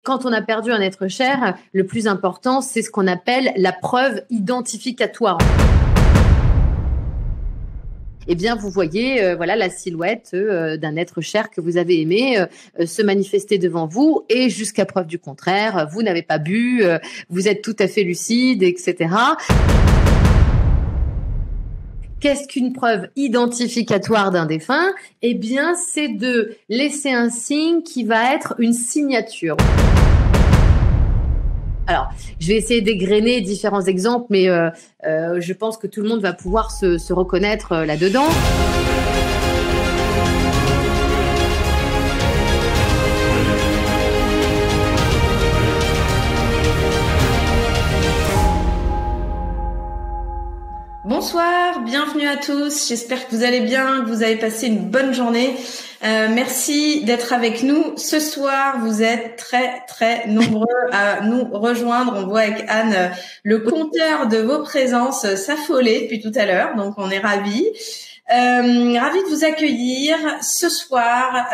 quand on a perdu un être cher, le plus important, c'est ce qu'on appelle la preuve identificatoire. Eh bien, vous voyez, voilà la silhouette d'un être cher que vous avez aimé se manifester devant vous, et jusqu'à preuve du contraire, vous n'avez pas bu, vous êtes tout à fait lucide, etc. Qu'est-ce qu'une preuve identificatoire d'un défunt? Eh bien, c'est de laisser un signe qui va être une signature. Alors, je vais essayer d'égrener différents exemples, mais je pense que tout le monde va pouvoir se reconnaître là-dedans. Bonsoir, bienvenue à tous. J'espère que vous allez bien, que vous avez passé une bonne journée. Merci d'être avec nous. Ce soir, vous êtes très nombreux à nous rejoindre. On voit avec Anne le compteur de vos présences s'affoler depuis tout à l'heure, donc on est ravis. Ravi de vous accueillir. Ce soir,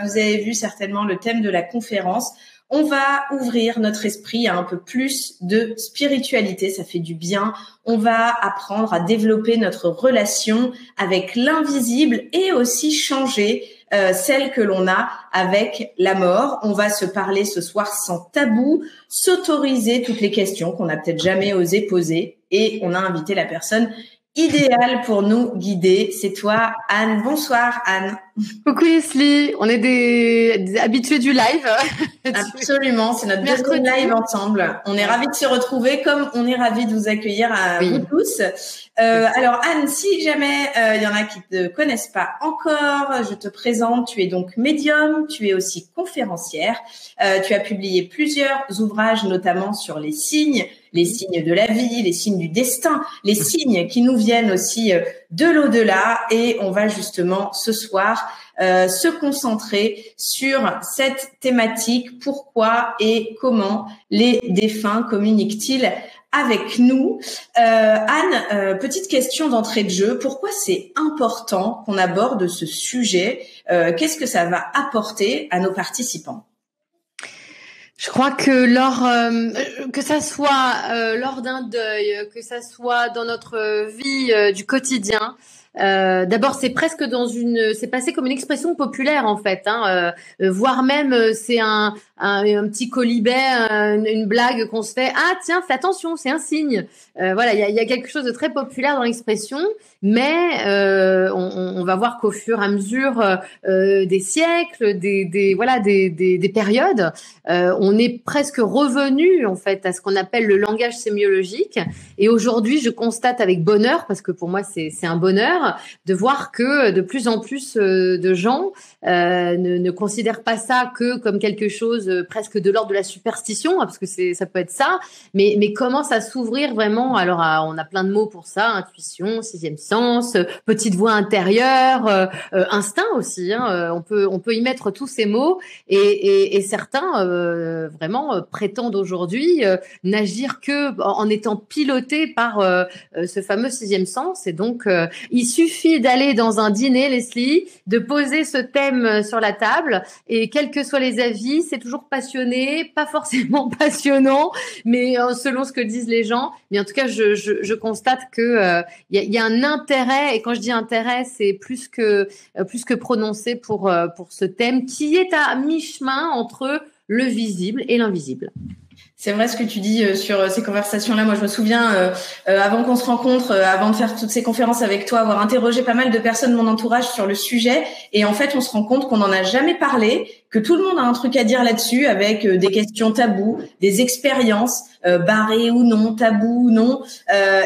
vous avez vu certainement le thème de la conférence. On va ouvrir notre esprit à un peu plus de spiritualité, ça fait du bien. On va apprendre à développer notre relation avec l'invisible et aussi changer celle que l'on a avec la mort. On va se parler ce soir sans tabou, s'autoriser toutes les questions qu'on n'a peut-être jamais osé poser, et on a invité la personne idéale pour nous guider. C'est toi, Anne. Bonsoir, Anne. Coucou Leslie, on est des habitués du live. Absolument, c'est notre deuxième live ensemble. On est ravis de se retrouver, comme on est ravis de vous accueillir à vous tous. Alors Anne, si jamais il y en a qui ne te connaissent pas encore, je te présente. Tu es donc médium, tu es aussi conférencière. Tu as publié plusieurs ouvrages, notamment sur les signes de la vie, les signes du destin, les signes qui nous viennent aussi de l'au-delà. Et on va justement ce soir se concentrer sur cette thématique. Pourquoi et comment les défunts communiquent-ils avec nous? Anne, petite question d'entrée de jeu. Pourquoi c'est important qu'on aborde ce sujet? Qu'est-ce que ça va apporter à nos participants? Je crois que que ça soit lors d'un deuil, que ça soit dans notre vie du quotidien, d'abord c'est presque c'est passé comme une expression populaire en fait, voire même c'est un petit colibet, une blague qu'on se fait. Ah tiens, fais attention, c'est un signe. Voilà, il y a quelque chose de très populaire dans l'expression, mais on va voir qu'au fur et à mesure des siècles, des périodes, on est presque revenu en fait à ce qu'on appelle le langage sémiologique. Et aujourd'hui, je constate avec bonheur, parce que pour moi c'est un bonheur, de voir que de plus en plus de gens ne considèrent pas ça que comme quelque chose presque de l'ordre de la superstition, parce que ça peut être ça, mais commence à s'ouvrir vraiment. Alors on a plein de mots pour ça: intuition, sixième sens, petite voix intérieure, instinct aussi. On peut y mettre tous ces mots, et certains vraiment prétendent aujourd'hui n'agir que en étant pilotés par ce fameux sixième sens. Et donc il suffit d'aller dans un dîner, Leslie, de poser ce thème sur la table, et quels que soient les avis, c'est toujours passionné, pas forcément passionnant, mais selon ce que disent les gens. Mais en tout cas, je constate que il y a un intérêt, et quand je dis intérêt, c'est plus que prononcé pour ce thème qui est à mi-chemin entre le visible et l'invisible. C'est vrai ce que tu dis sur ces conversations-là. Moi, je me souviens, avant qu'on se rencontre, avant de faire toutes ces conférences avec toi, avoir interrogé pas mal de personnes de mon entourage sur le sujet. Et en fait, on se rend compte qu'on n'en a jamais parlé, que tout le monde a un truc à dire là-dessus, avec des questions tabous, des expériences barrées ou non, tabous ou non,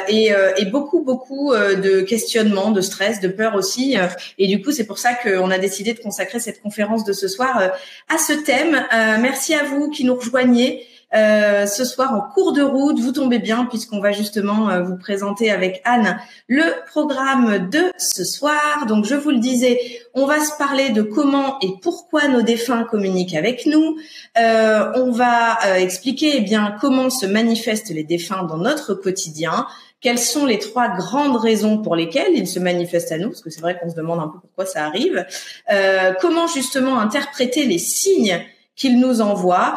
et beaucoup de questionnements, de stress, de peur aussi. Et du coup, c'est pour ça qu'on a décidé de consacrer cette conférence de ce soir à ce thème. Merci à vous qui nous rejoignez ce soir en cours de route. Vous tombez bien, puisqu'on va justement vous présenter avec Anne le programme de ce soir. Donc, je vous le disais, on va se parler de comment et pourquoi nos défunts communiquent avec nous. On va expliquer bien comment se manifestent les défunts dans notre quotidien. Quelles sont les 3 grandes raisons pour lesquelles ils se manifestent à nous? Parce que c'est vrai qu'on se demande un peu pourquoi ça arrive. Comment justement interpréter les signes qu'ils nous envoient.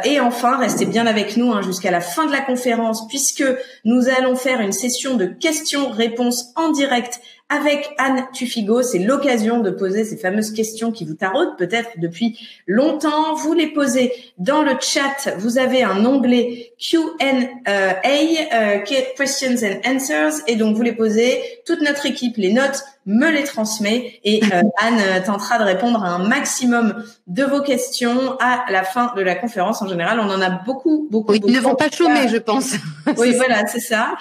Et enfin, restez bien avec nous jusqu'à la fin de la conférence, puisque nous allons faire une session de questions-réponses en direct avec Anne Tuffigo. C'est l'occasion de poser ces fameuses questions qui vous taraudent peut-être depuis longtemps. Vous les posez dans le chat. Vous avez un onglet Q&A, Questions and Answers, et donc vous les posez. Toute notre équipe les note, me les transmet, et Anne tentera de répondre à un maximum de vos questions à la fin de la conférence. En général, on en a beaucoup. Oui, ils ne vont pas chômer, je pense. Oui, voilà, c'est ça.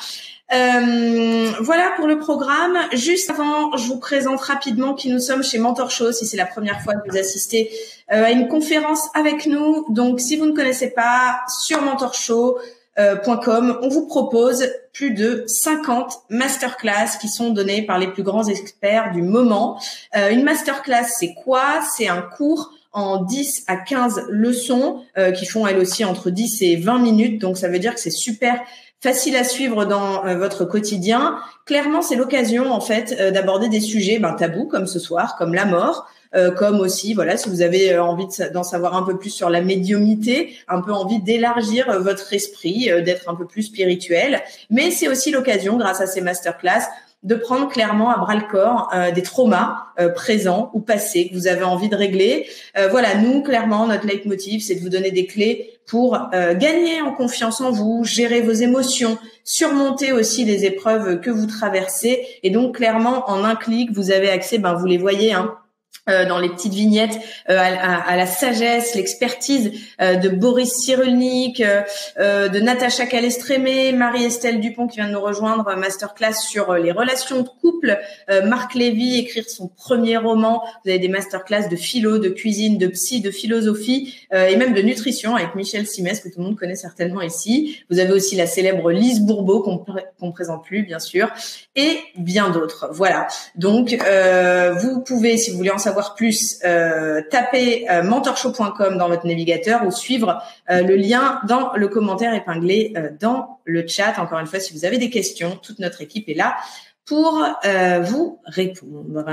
Voilà pour le programme. Juste avant, je vous présente rapidement qui nous sommes chez Mentor Show, si c'est la première fois que vous assistez à une conférence avec nous. Donc, si vous ne connaissez pas, sur mentorshow.com, on vous propose plus de 50 masterclass qui sont données par les plus grands experts du moment. Une masterclass, c'est quoi? C'est un cours en 10 à 15 leçons qui font elles aussi entre 10 et 20 minutes. Donc, ça veut dire que c'est super facile à suivre dans votre quotidien. Clairement, c'est l'occasion en fait d'aborder des sujets tabous comme ce soir, comme la mort, comme aussi, voilà, si vous avez envie d'en savoir un peu plus sur la médiumnité, un peu envie d'élargir votre esprit, d'être un peu plus spirituel. Mais c'est aussi l'occasion, grâce à ces masterclass, de prendre clairement à bras le corps des traumas présents ou passés que vous avez envie de régler. Voilà, nous, clairement, notre leitmotiv, c'est de vous donner des clés pour gagner en confiance en vous, gérer vos émotions, surmonter aussi les épreuves que vous traversez. Et donc, clairement, en un clic, vous avez accès, vous les voyez, dans les petites vignettes, à la sagesse, l'expertise de Boris Cyrulnik, de Natacha Calestrémé, Marie-Estelle Dupont qui vient de nous rejoindre, masterclass sur les relations de couple, Marc Lévy, écrire son premier roman. Vous avez des masterclass de philo, de cuisine, de psy, de philosophie et même de nutrition avec Michel Simès que tout le monde connaît certainement ici. Vous avez aussi la célèbre Lise Bourbeau qu'on présente plus bien sûr, et bien d'autres. Voilà. Donc vous pouvez, si vous voulez en savoir plus, taper mentorshow.com dans votre navigateur ou suivre le lien dans le commentaire épinglé dans le chat. Encore une fois, si vous avez des questions, toute notre équipe est là pour vous répondre.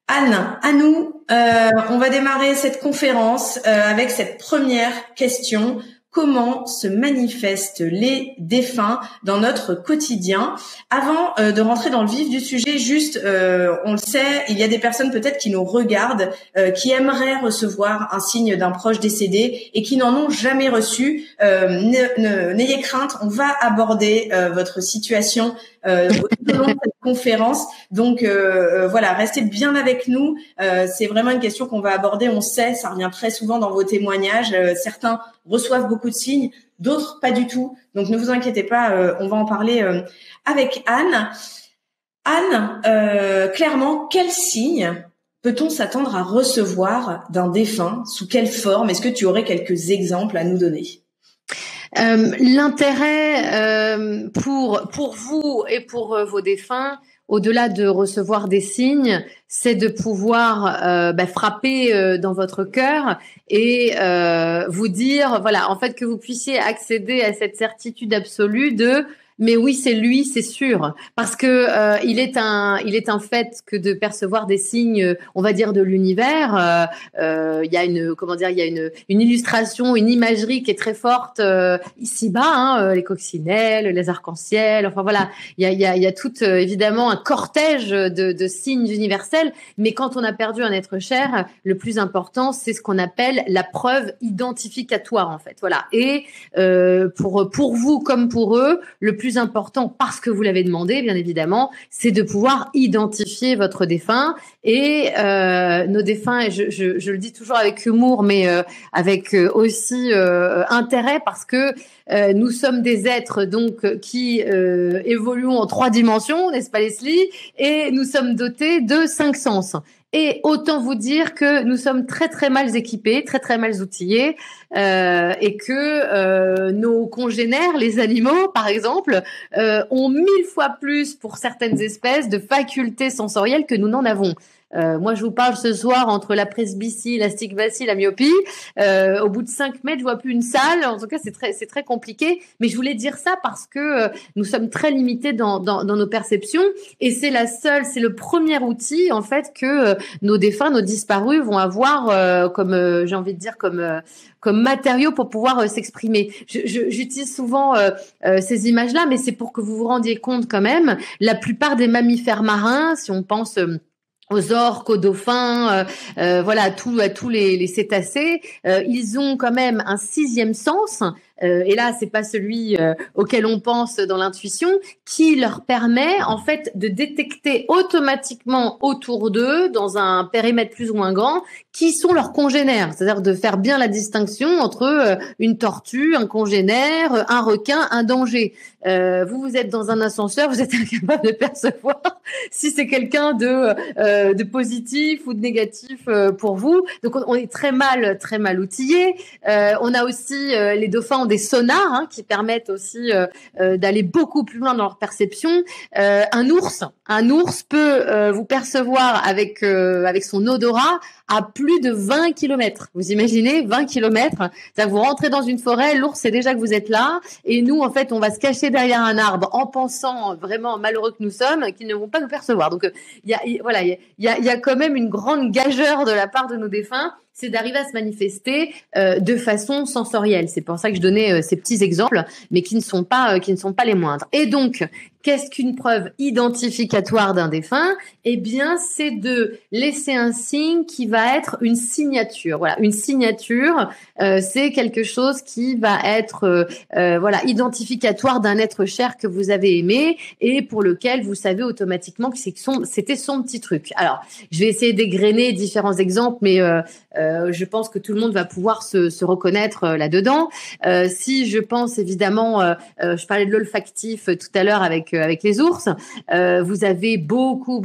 Anne, à nous, on va démarrer cette conférence avec cette première question. Comment se manifestent les défunts dans notre quotidien? Avant de rentrer dans le vif du sujet, juste, on le sait, il y a des personnes peut-être qui nous regardent, qui aimeraient recevoir un signe d'un proche décédé et qui n'en ont jamais reçu. N'ayez crainte, on va aborder votre situation au long de cette conférence. Donc voilà, restez bien avec nous. C'est vraiment une question qu'on va aborder. On sait, ça revient très souvent dans vos témoignages. Certains reçoivent beaucoup de signes, d'autres pas du tout. Donc ne vous inquiétez pas, on va en parler avec Anne. Anne, clairement, quel signe peut-on s'attendre à recevoir d'un défunt? Sous quelle forme? Est-ce que tu aurais quelques exemples à nous donner? L'intérêt pour vous et pour vos défunts, au-delà de recevoir des signes, c'est de pouvoir frapper dans votre cœur et vous dire, voilà, en fait, que vous puissiez accéder à cette certitude absolue de mais oui, c'est lui, c'est sûr, parce que il est un fait que de percevoir des signes, on va dire de l'univers. Il y a une illustration, une imagerie qui est très forte ici-bas, les coccinelles, les arcs-en-ciel. Enfin voilà, il y a tout évidemment un cortège de signes universels. Mais quand on a perdu un être cher, le plus important, c'est ce qu'on appelle la preuve identificatoire en fait. Voilà. Et pour vous comme pour eux, le plus important, parce que vous l'avez demandé, bien évidemment, c'est de pouvoir identifier votre défunt. Et nos défunts, et je le dis toujours avec humour, mais avec aussi intérêt, parce que nous sommes des êtres donc qui évoluons en 3 dimensions, n'est-ce pas Leslie? Et nous sommes dotés de 5 sens. Et autant vous dire que nous sommes très très mal équipés, très très mal outillés, et que nos congénères, les animaux par exemple, ont 1000 fois plus pour certaines espèces de facultés sensorielles que nous n'en avons. Moi, je vous parle ce soir entre la presbytie, la stigmatie, la myopie. Au bout de 5 mètres, je vois plus une salle. En tout cas, c'est très compliqué. Mais je voulais dire ça parce que nous sommes très limités dans nos perceptions. Et c'est le premier outil, en fait, que nos défunts, nos disparus vont avoir comme, j'ai envie de dire, comme matériau pour pouvoir s'exprimer. J'utilise souvent ces images-là, mais c'est pour que vous vous rendiez compte quand même. La plupart des mammifères marins, si on pense aux orques, aux dauphins, voilà, à tous les cétacés, ils ont quand même un 6e sens. Et là, c'est pas celui auquel on pense dans l'intuition, qui leur permet en fait de détecter automatiquement autour d'eux, dans un périmètre plus ou moins grand, qui sont leurs congénères. C'est-à-dire de faire bien la distinction entre une tortue, un congénère, un requin, un danger. Vous êtes dans un ascenseur, vous êtes incapable de percevoir si c'est quelqu'un de positif ou de négatif pour vous. Donc on est très mal outillés. On a aussi les dauphins ont des sonars qui permettent aussi d'aller beaucoup plus loin dans leur perception. Un ours peut vous percevoir avec son odorat à plus de 20 kilomètres. Vous imaginez 20 kilomètres, ça vous rentrez dans une forêt, l'ours sait déjà que vous êtes là, et nous en fait on va se cacher derrière un arbre en pensant vraiment malheureux que nous sommes qu'ils ne vont pas nous percevoir. Donc il y a quand même une grande gageure de la part de nos défunts, c'est d'arriver à se manifester de façon sensorielle. C'est pour ça que je donnais ces petits exemples, mais qui ne sont pas les moindres. Et donc, qu'est-ce qu'une preuve identificatoire d'un défunt ? Eh bien, c'est de laisser un signe qui va être une signature. Voilà, une signature, c'est quelque chose qui va être identificatoire d'un être cher que vous avez aimé et pour lequel vous savez automatiquement que c'était son petit truc. Alors, je vais essayer d'égrener différents exemples, mais je pense que tout le monde va pouvoir se reconnaître là-dedans. Si je pense évidemment, je parlais de l'olfactif tout à l'heure avec les ours, vous avez beaucoup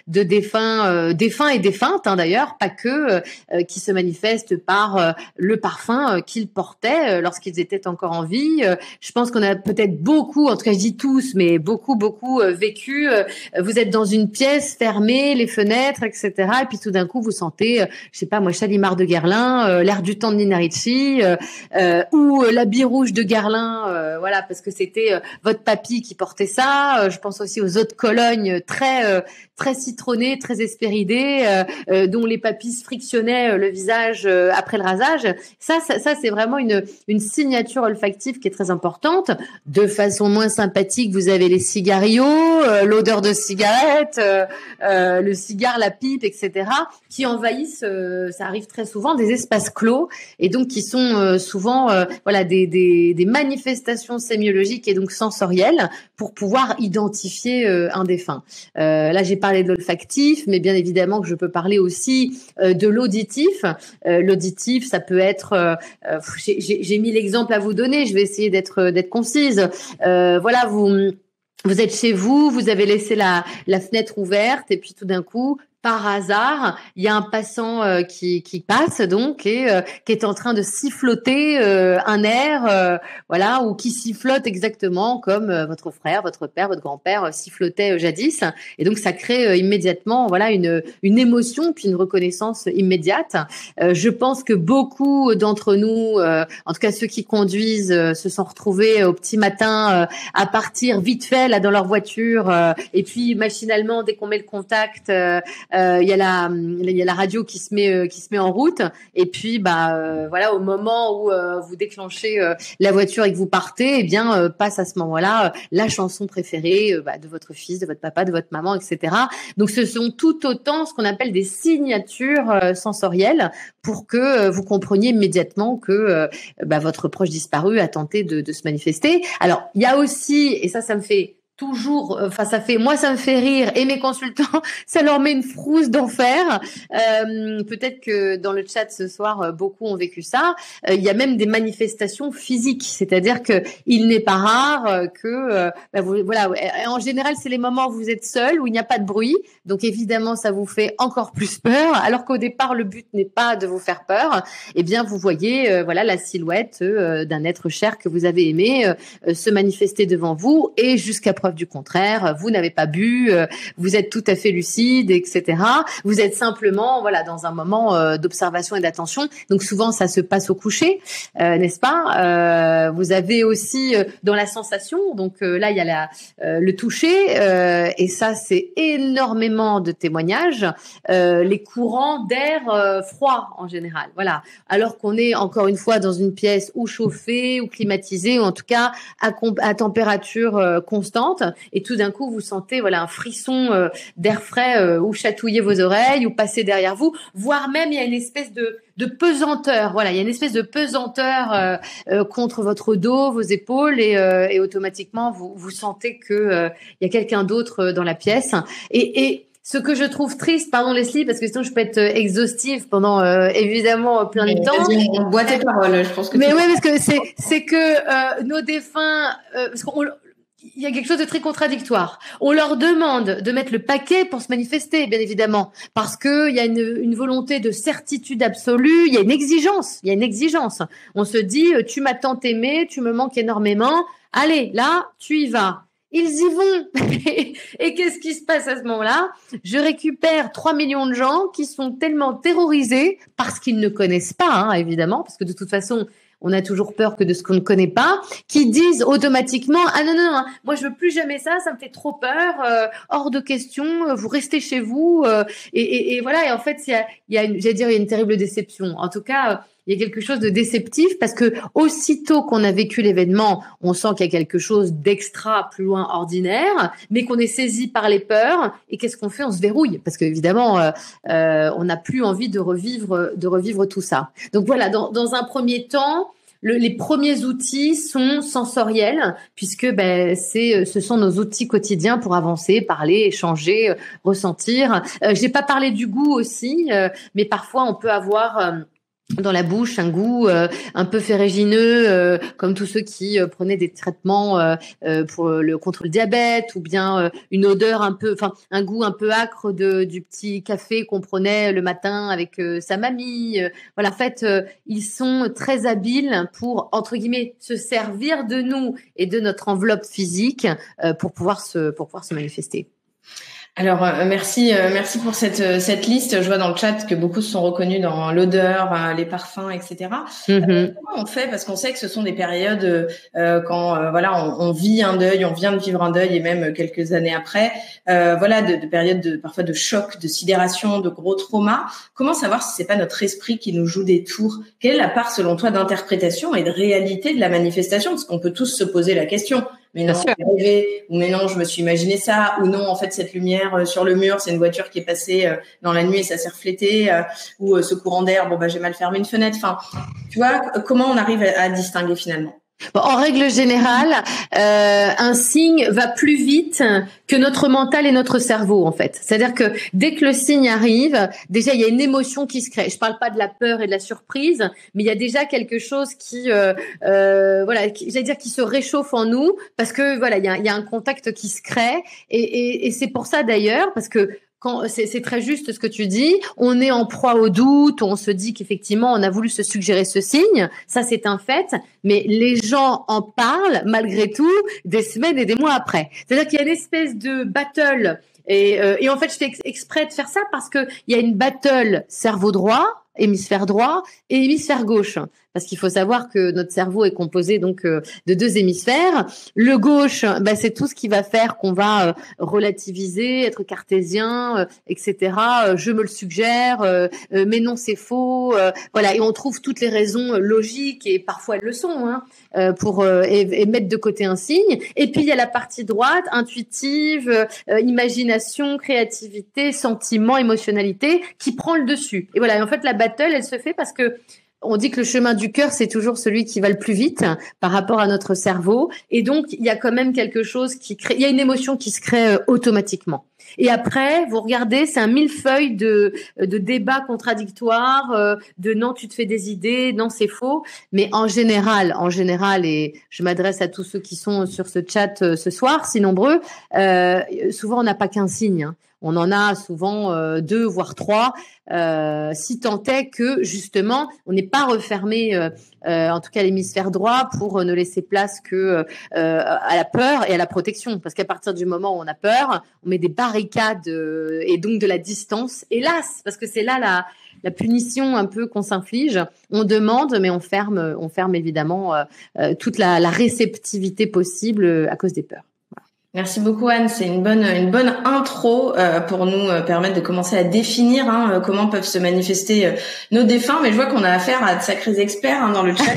de défunts et défuntes d'ailleurs, pas que, qui se manifestent par le parfum qu'ils portaient lorsqu'ils étaient encore en vie. Je pense qu'on a peut-être beaucoup, en tout cas je dis tous, mais beaucoup vécu. Vous êtes dans une pièce fermée, les fenêtres, etc. Et puis tout d'un coup vous sentez, je sais pas moi, Chalimard de Guerlain, L'air du temps de Nina Ricci, ou l'habit rouge de Guerlain, voilà, parce que c'était votre papy qui portait ça. Je pense aussi aux eaux de Cologne très citronnées, très espéridées, dont les papys se frictionnaient le visage après le rasage. Ça c'est vraiment une signature olfactive qui est très importante. De façon moins sympathique, vous avez les cigarios, l'odeur de cigarette, le cigare, la pipe, etc., qui envahissent, ça arrive très souvent, des espaces clos et donc qui sont souvent des manifestations sémiologiques et donc sensorielles pour pouvoir identifier un défunt. Là, j'ai parlé de l'olfactif, mais bien évidemment que je peux parler aussi de l'auditif. L'auditif, ça peut être, j'ai mis l'exemple à vous donner, je vais essayer d'être concise. Vous êtes chez vous, vous avez laissé la fenêtre ouverte et puis tout d'un coup, par hasard, il y a un passant qui passe donc et qui est en train de siffloter un air, ou qui sifflote exactement comme votre frère, votre père, votre grand-père sifflotait jadis. Et donc ça crée immédiatement une émotion puis une reconnaissance immédiate. Je pense que beaucoup d'entre nous, en tout cas ceux qui conduisent, se sont retrouvés au petit matin à partir vite fait là dans leur voiture et puis machinalement dès qu'on met le contact. Il y a la radio qui se met en route et puis au moment où vous déclenchez la voiture et que vous partez, passe à ce moment-là la chanson préférée de votre fils, de votre papa, de votre maman, etc. Donc ce sont tout autant ce qu'on appelle des signatures sensorielles pour que vous compreniez immédiatement que votre proche disparu a tenté de se manifester. Alors il y a aussi, et ça me fait toujours, moi ça me fait rire et mes consultants, ça leur met une frousse d'enfer. Peut-être que dans le chat ce soir, beaucoup ont vécu ça. Il y a même des manifestations physiques, c'est-à-dire que il n'est pas rare que, en général, c'est les moments où vous êtes seul, où il n'y a pas de bruit, donc évidemment ça vous fait encore plus peur, alors qu'au départ le but n'est pas de vous faire peur. Eh bien, vous voyez, la silhouette d'un être cher que vous avez aimé se manifester devant vous et jusqu'à preuve preuve du contraire. Vous n'avez pas bu, vous êtes tout à fait lucide, etc. Vous êtes simplement, voilà, dans un moment d'observation et d'attention. Donc souvent, ça se passe au coucher, n'est-ce pas? Vous avez aussi dans la sensation. Donc là, il y a le toucher, et ça, c'est énormément de témoignages. Les courants d'air froid en général, voilà. Alors qu'on est encore une fois dans une pièce ou chauffée ou climatisée, ou en tout cas à température constante, et tout d'un coup vous sentez voilà un frisson d'air frais ou chatouiller vos oreilles ou passer derrière vous, voire même il y a une espèce de pesanteur, voilà, il y a une espèce de pesanteur contre votre dos, vos épaules, et automatiquement vous sentez que il y a quelqu'un d'autre dans la pièce, et ce que je trouve triste, pardon Leslie, parce que sinon je peux être exhaustive pendant évidemment plein de temps. On boit tes paroles, je pense que. Mais oui, parce que c'est que nos défunts, parce il y a quelque chose de très contradictoire. On leur demande de mettre le paquet pour se manifester, bien évidemment, parce que il y a une volonté de certitude absolue, il y a une exigence. On se dit, tu m'as tant aimé, tu me manques énormément, allez, là, tu y vas. Ils y vont. Et qu'est-ce qui se passe à ce moment-là? Je récupère 3 millions de gens qui sont tellement terrorisés parce qu'ils ne connaissent pas, hein, évidemment, parce que de toute façon, on a toujours peur que de ce qu'on ne connaît pas, qui disent automatiquement « Ah non, moi je veux plus jamais ça me fait trop peur, hors de question, vous restez chez vous. » Et voilà, et en fait, il y a une terrible déception. En tout cas, il y a quelque chose de déceptif parce que aussitôt qu'on a vécu l'événement, on sent qu'il y a quelque chose d'extra plus loin ordinaire, mais qu'on est saisi par les peurs. Et qu'est-ce qu'on fait? On se verrouille parce qu'évidemment, on n'a plus envie de revivre tout ça. Donc voilà, dans un premier temps, les premiers outils sont sensoriels puisque ce sont nos outils quotidiens pour avancer, parler, échanger, ressentir. J'ai pas parlé du goût aussi, mais parfois on peut avoir dans la bouche un goût un peu ferrugineux, comme tous ceux qui prenaient des traitements contre le diabète, ou bien une odeur un goût un peu âcre du petit café qu'on prenait le matin avec sa mamie. Voilà, en fait, ils sont très habiles pour, entre guillemets, se servir de nous et de notre enveloppe physique pour pouvoir se manifester. Alors merci pour cette liste. Je vois dans le chat que beaucoup se sont reconnus dans l'odeur, les parfums, etc. Comment on fait? Parce qu'on sait que ce sont des périodes quand on vit un deuil, on vient de vivre un deuil, et même quelques années après, de périodes parfois de choc, de sidération, de gros traumas. Comment savoir si c'est pas notre esprit qui nous joue des tours? Quelle est la part selon toi d'interprétation et de réalité de la manifestation? Parce qu'on peut tous se poser la question. Mais non, j'ai rêvé, ou mais non, je me suis imaginé ça, ou non, en fait, cette lumière sur le mur, c'est une voiture qui est passée dans la nuit et ça s'est reflété, ou ce courant d'air, j'ai mal fermé une fenêtre. Enfin, tu vois, comment on arrive à distinguer finalement? Bon, en règle générale, un signe va plus vite que notre mental et notre cerveau, en fait. C'est-à-dire que dès que le signe arrive, déjà il y a une émotion qui se crée. Je parle pas de la peur et de la surprise, mais il y a déjà quelque chose qui se réchauffe en nous, parce que il y a un contact qui se crée, et c'est pour ça d'ailleurs, parce que quand c'est très juste ce que tu dis, on est en proie au doute, on se dit qu'effectivement on a voulu se suggérer ce signe, ça c'est un fait, mais les gens en parlent malgré tout des semaines et des mois après. C'est-à-dire qu'il y a une espèce de battle, et en fait je fais exprès de faire ça parce que il y a une battle cerveau droit, hémisphère droit et hémisphère gauche. Parce qu'il faut savoir que notre cerveau est composé donc de 2 hémisphères. Le gauche, c'est tout ce qui va faire qu'on va relativiser, être cartésien, etc. Je me le suggère, mais non c'est faux. Et on trouve toutes les raisons logiques, et parfois elles le sont, pour et mettre de côté un signe. Et puis il y a la partie droite, intuitive, imagination, créativité, sentiment, émotionnalité, qui prend le dessus. Et voilà. Et en fait la battle, elle se fait parce que on dit que le chemin du cœur, c'est toujours celui qui va le plus vite par rapport à notre cerveau. Et donc, il y a quand même quelque chose il y a une émotion qui se crée automatiquement. Et après, vous regardez, c'est un millefeuille de débats contradictoires, de non, tu te fais des idées, non, c'est faux. Mais en général, et je m'adresse à tous ceux qui sont sur ce chat ce soir, si nombreux, souvent on n'a pas qu'un signe, hein. On en a souvent 2, voire 3, si tant est que justement on n'est pas refermé, en tout cas l'hémisphère droit, pour ne laisser place que à la peur et à la protection. Parce qu'à partir du moment où on a peur, on met des barricades et donc de la distance. Hélas, parce que c'est là la punition un peu qu'on s'inflige. On demande, mais on ferme évidemment toute la réceptivité possible à cause des peurs. Merci beaucoup Anne, c'est une bonne intro pour nous permettre de commencer à définir comment peuvent se manifester nos défunts. Mais je vois qu'on a affaire à de sacrés experts dans le chat.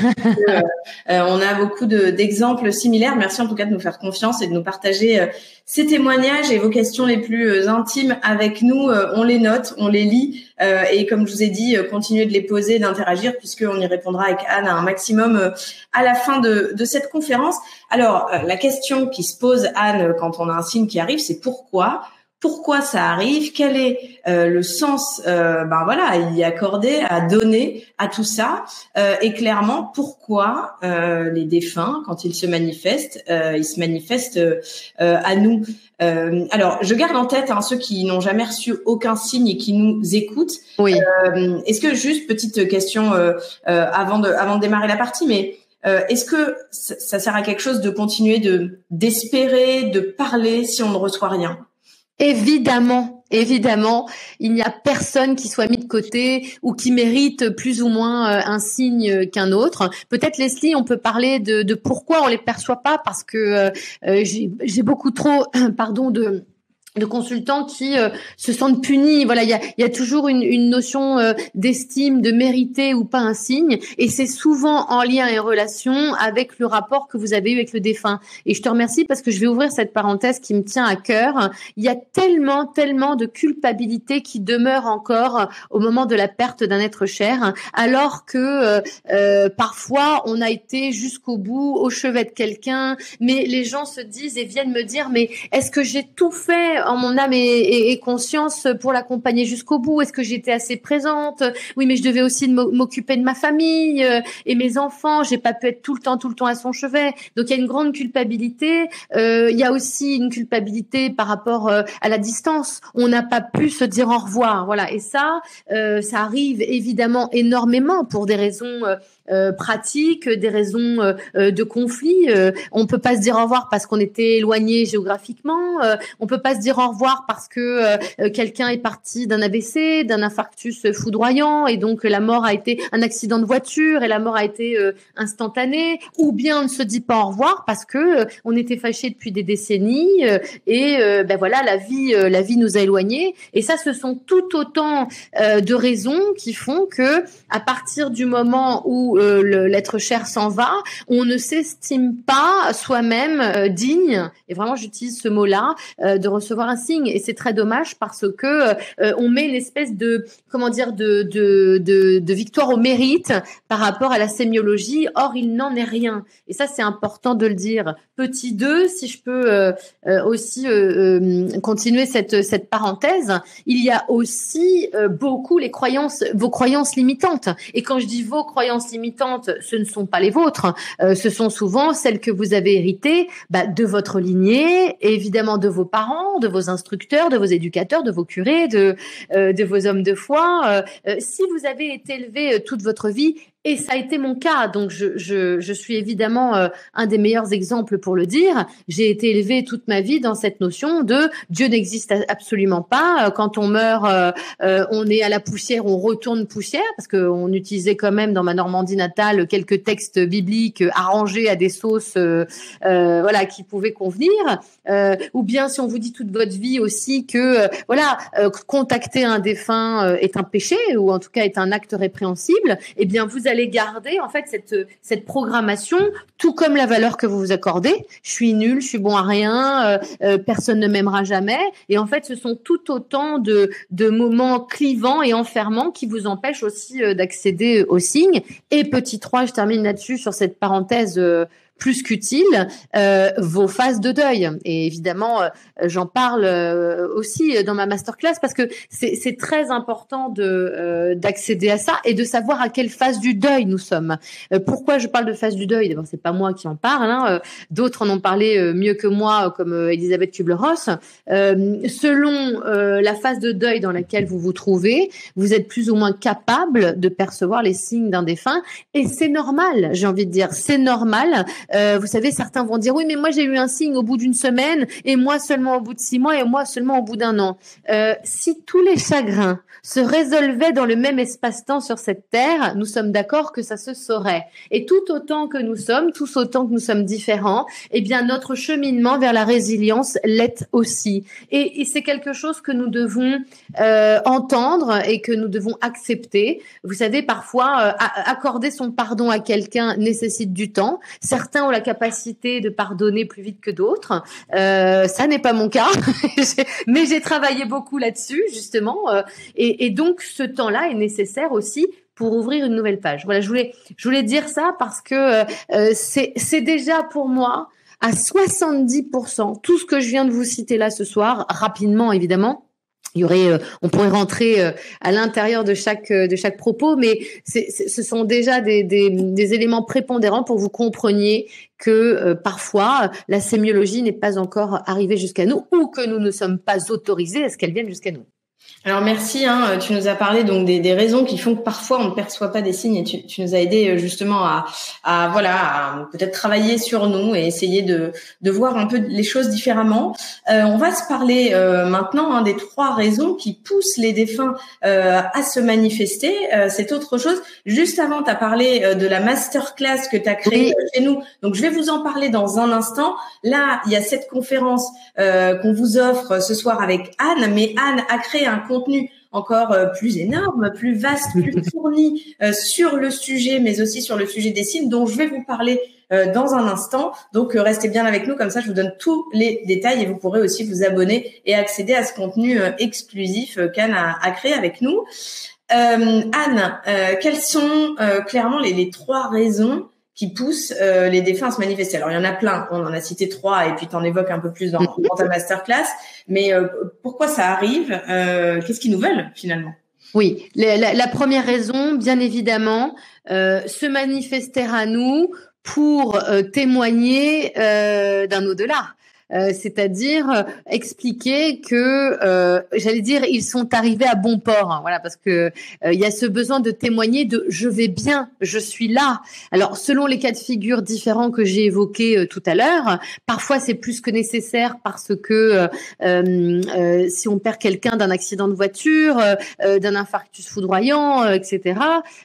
On a beaucoup d'exemples similaires. Merci en tout cas de nous faire confiance et de nous partager ces témoignages et vos questions les plus intimes avec nous. On les note, on les lit et comme je vous ai dit, continuez de les poser, d'interagir puisqu'on y répondra avec Anne un maximum à la fin de cette conférence. Alors, la question qui se pose, Anne, quand on a un signe qui arrive, c'est pourquoi ça arrive, quel est le sens à y accorder, à donner à tout ça, et clairement pourquoi les défunts, quand ils se manifestent, à nous. Alors, je garde en tête ceux qui n'ont jamais reçu aucun signe et qui nous écoutent. Oui. Est-ce que juste petite question avant de démarrer la partie, mais est-ce que ça sert à quelque chose de continuer d'espérer, de parler si on ne reçoit rien? Évidemment, il n'y a personne qui soit mis de côté ou qui mérite plus ou moins un signe qu'un autre. Peut-être Leslie, on peut parler de pourquoi on les perçoit pas, parce que j'ai beaucoup trop, de consultants qui se sentent punis. Voilà, il y a toujours une notion d'estime, de mériter ou pas un signe, et c'est souvent en lien et relation avec le rapport que vous avez eu avec le défunt. Et je te remercie parce que je vais ouvrir cette parenthèse qui me tient à cœur. Il y a tellement de culpabilité qui demeure encore au moment de la perte d'un être cher, alors que parfois on a été jusqu'au bout, au chevet de quelqu'un, mais les gens se disent et viennent me dire, mais est-ce que j'ai tout fait en mon âme et conscience pour l'accompagner jusqu'au bout? Est-ce que j'étais assez présente? Oui, mais je devais aussi m'occuper de ma famille et mes enfants. J'ai pas pu être tout le temps à son chevet. Donc il y a une grande culpabilité. Il y a aussi une culpabilité par rapport à la distance. On n'a pas pu se dire au revoir. Voilà. Et ça arrive évidemment énormément pour des raisons pratiques, des raisons de conflit. On peut pas se dire au revoir parce qu'on était éloigné géographiquement. On peut pas se dire au revoir parce que quelqu'un est parti d'un AVC, d'un infarctus foudroyant, et donc la mort a été un accident de voiture et la mort a été instantanée. Ou bien on ne se dit pas au revoir parce que on était fâchés depuis des décennies et la vie nous a éloignés. Et ça, ce sont tout autant de raisons qui font que à partir du moment où l'être cher s'en va, on ne s'estime pas soi-même digne, et vraiment j'utilise ce mot-là, de recevoir un signe. Et c'est très dommage parce que on met une espèce de victoire au mérite par rapport à la sémiologie. Or, il n'en est rien. Et ça, c'est important de le dire. Petit 2, si je peux aussi continuer cette parenthèse, il y a aussi beaucoup vos croyances limitantes. Et quand je dis vos croyances limitantes, ce ne sont pas les vôtres. Ce sont souvent celles que vous avez héritées de votre lignée, évidemment de vos parents, de vos instructeurs, de vos éducateurs, de vos curés, de vos hommes de foi. Si vous avez été élevé toute votre vie, et ça a été mon cas, donc je suis évidemment un des meilleurs exemples pour le dire. J'ai été élevée toute ma vie dans cette notion de Dieu n'existe absolument pas. Quand on meurt, on est à la poussière, on retourne poussière, parce qu'on utilisait quand même dans ma Normandie natale quelques textes bibliques arrangés à des sauces qui pouvaient convenir. Ou bien si on vous dit toute votre vie aussi que contacter un défunt est un péché, ou en tout cas est un acte répréhensible, eh bien vous allez garder en fait cette programmation, tout comme la valeur que vous vous accordez. Je suis nul, je suis bon à rien, personne ne m'aimera jamais. Et en fait, ce sont tout autant de moments clivants et enfermants qui vous empêchent aussi d'accéder aux signes. Et petit 3, je termine là-dessus sur cette parenthèse plus qu'utile vos phases de deuil. Et évidemment, j'en parle aussi dans ma masterclass parce que c'est très important d'accéder à ça et de savoir à quelle phase du deuil nous sommes. Pourquoi je parle de phase du deuil? D'abord, c'est pas moi qui en parle, hein. D'autres en ont parlé mieux que moi, comme Elisabeth Kubler-Ross. Selon la phase de deuil dans laquelle vous vous trouvez, vous êtes plus ou moins capable de percevoir les signes d'un défunt, et c'est normal. J'ai envie de dire, c'est normal. Vous savez, certains vont dire oui, mais moi j'ai eu un signe au bout d'une semaine, et moi seulement au bout de 6 mois, et moi seulement au bout d'un an. Si tous les chagrins se résolvaient dans le même espace-temps sur cette terre, nous sommes d'accord que ça se saurait. Et tout autant que nous sommes, tous autant que nous sommes différents, eh bien notre cheminement vers la résilience l'est aussi. Et c'est quelque chose que nous devons entendre et que nous devons accepter. Vous savez, parfois, accorder son pardon à quelqu'un nécessite du temps. Certains ont la capacité de pardonner plus vite que d'autres. Ça n'est pas mon cas, mais j'ai travaillé beaucoup là-dessus, justement. Et donc, ce temps-là est nécessaire aussi pour ouvrir une nouvelle page. Voilà, je voulais dire ça parce que c'est déjà pour moi à 70% tout ce que je viens de vous citer là ce soir, rapidement évidemment. Il y aurait, on pourrait rentrer à l'intérieur de chaque propos, mais ce sont déjà des éléments prépondérants pour que vous compreniez que parfois la sémiologie n'est pas encore arrivée jusqu'à nous ou que nous ne sommes pas autorisés à ce qu'elle vienne jusqu'à nous. Alors merci, tu nous as parlé donc des raisons qui font que parfois on ne perçoit pas des signes, et tu nous as aidé justement à peut-être travailler sur nous et essayer de voir un peu les choses différemment. On va se parler maintenant des 3 raisons qui poussent les défunts à se manifester. C'est autre chose. Juste avant, tu as parlé de la masterclass que tu as créée chez nous. Donc je vais vous en parler dans un instant. Là, il y a cette conférence qu'on vous offre ce soir avec Anne, mais Anne a créé un contenu encore plus énorme, plus vaste, plus fourni sur le sujet, mais aussi sur le sujet des signes, dont je vais vous parler dans un instant. Donc, restez bien avec nous, comme ça, je vous donne tous les détails et vous pourrez aussi vous abonner et accéder à ce contenu exclusif qu'Anne a créé avec nous. Anne, quelles sont clairement les 3 raisons qui poussent les défunts à se manifester? Alors, il y en a plein. On en a cité 3 et puis tu en évoques un peu plus dans ta masterclass. Mais pourquoi ça arrive? Qu'est-ce qu'ils nous veulent finalement? Oui, la première raison, bien évidemment, se manifester à nous pour témoigner d'un au-delà. C'est-à-dire expliquer que, j'allais dire, ils sont arrivés à bon port, hein, voilà, parce que il y a ce besoin de témoigner de je vais bien, je suis là. Alors, selon les cas de figure différents que j'ai évoqués tout à l'heure, parfois c'est plus que nécessaire parce que si on perd quelqu'un d'un accident de voiture, d'un infarctus foudroyant, etc.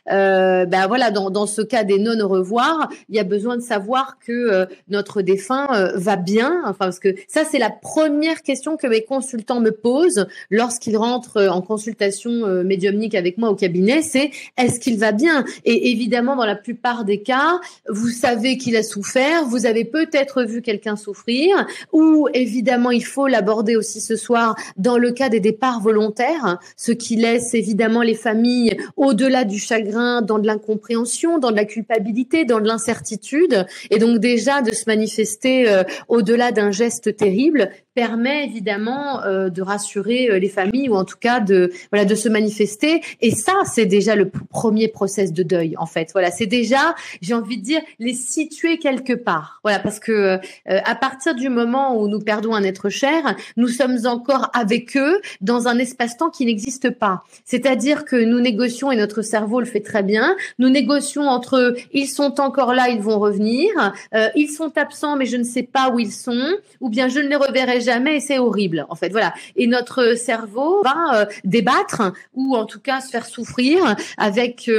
Ben voilà, dans ce cas des non au revoir, il y a besoin de savoir que notre défunt va bien, enfin. Parce que ça, c'est la première question que mes consultants me posent lorsqu'ils rentrent en consultation médiumnique avec moi au cabinet, c'est est-ce qu'il va bien? Et évidemment, dans la plupart des cas, vous savez qu'il a souffert, vous avez peut-être vu quelqu'un souffrir, ou évidemment, il faut l'aborder aussi ce soir dans le cas des départs volontaires, ce qui laisse évidemment les familles au-delà du chagrin, dans de l'incompréhension, dans de la culpabilité, dans de l'incertitude, et donc déjà de se manifester au-delà d'un geste terrible permet évidemment de rassurer les familles ou en tout cas de se manifester. Et ça, c'est déjà le premier process de deuil en fait. Voilà, c'est déjà, j'ai envie de dire, les situer quelque part. Voilà, parce que à partir du moment où nous perdons un être cher, nous sommes encore avec eux dans un espace-temps qui n'existe pas. C'est-à-dire que nous négocions et notre cerveau le fait très bien. Nous négocions entre ils sont encore là, ils vont revenir, ils sont absents mais je ne sais pas où ils sont, ou bien je ne les reverrai jamais et c'est horrible en fait. Voilà. Et notre cerveau va débattre ou en tout cas se faire souffrir avec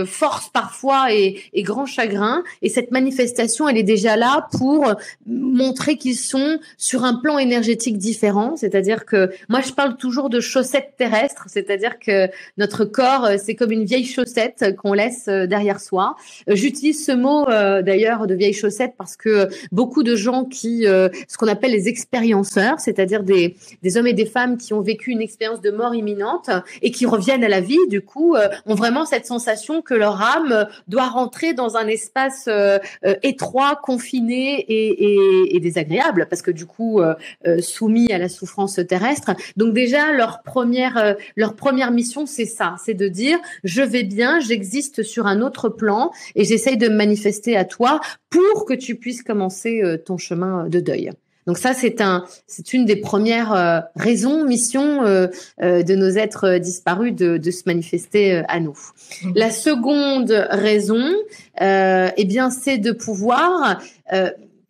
force parfois et grand chagrin. Et cette manifestation, elle est déjà là pour montrer qu'ils sont sur un plan énergétique différent. C'est-à-dire que moi je parle toujours de chaussettes terrestres, c'est-à-dire que notre corps c'est comme une vieille chaussette qu'on laisse derrière soi. J'utilise ce mot d'ailleurs de vieille chaussette parce que beaucoup de gens qui ce qu'on qu'on appelle les expérienceurs, c'est-à-dire des hommes et des femmes qui ont vécu une expérience de mort imminente et qui reviennent à la vie, du coup, ont vraiment cette sensation que leur âme doit rentrer dans un espace étroit, confiné et désagréable, parce que du coup, soumis à la souffrance terrestre. Donc déjà, leur première mission, c'est ça, c'est de dire, je vais bien, j'existe sur un autre plan et j'essaye de me manifester à toi pour que tu puisses commencer ton chemin de deuil. Donc ça, c'est une des premières missions de nos êtres disparus de se manifester à nous. La seconde raison, c'est de pouvoir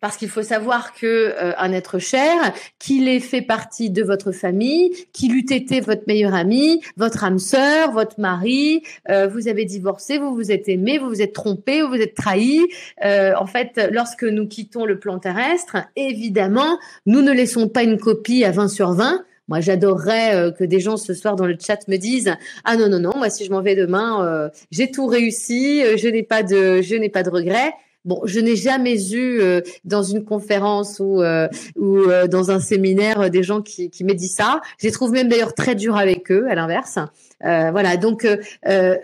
parce qu'il faut savoir que un être cher, qu'il ait fait partie de votre famille, qu'il eût été votre meilleur ami, votre âme sœur, votre mari, vous avez divorcé, vous vous êtes aimé, vous vous êtes trompé, vous vous êtes trahi. En fait, lorsque nous quittons le plan terrestre, évidemment, nous ne laissons pas une copie à 20 sur 20. Moi, j'adorerais que des gens ce soir dans le chat me disent « Ah non, moi, si je m'en vais demain, j'ai tout réussi, je n'ai pas de regrets. » Bon, je n'ai jamais eu dans une conférence ou dans un séminaire des gens qui m'aient dit ça. Je les trouve même d'ailleurs très durs avec eux, à l'inverse. Voilà, donc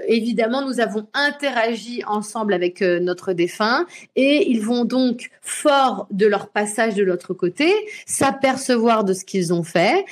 évidemment, nous avons interagi ensemble avec notre défunt et ils vont donc, fort de leur passage de l'autre côté, s'apercevoir de ce qu'ils ont fait.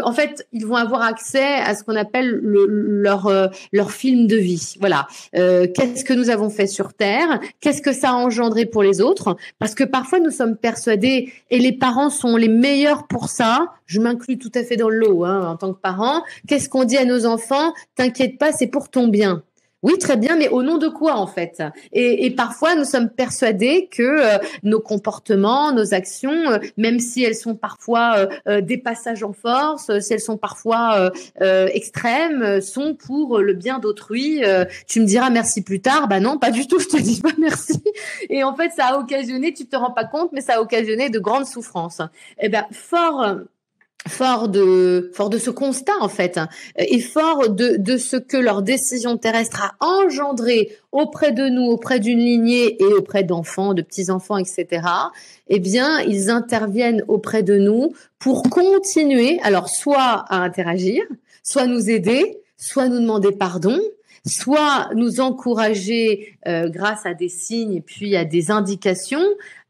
En fait, ils vont avoir accès à ce qu'on appelle leur film de vie. Voilà, qu'est-ce que nous avons fait sur Terre? Qu'est-ce que ça a engendré pour les autres? Parce que parfois, nous sommes persuadés, et les parents sont les meilleurs pour ça, je m'inclus tout à fait dans le lot en tant que parent, qu'est-ce qu'on dit à nos enfants? T'inquiète pas, c'est pour ton bien. Oui, très bien, mais au nom de quoi en fait? Et parfois, nous sommes persuadés que nos comportements, nos actions, même si elles sont parfois des passages en force, si elles sont parfois extrêmes, sont pour le bien d'autrui. Tu me diras merci plus tard. Bah non, pas du tout, je te dis pas merci. Et en fait, ça a occasionné, tu te rends pas compte, mais ça a occasionné de grandes souffrances. Eh ben, fort de ce constat en fait, et fort de ce que leur décision terrestre a engendré auprès de nous, auprès d'une lignée et auprès d'enfants, de petits-enfants, etc. Eh bien, ils interviennent auprès de nous pour continuer, alors soit à interagir, soit nous aider, soit nous demander pardon, soit nous encourager grâce à des signes et puis à des indications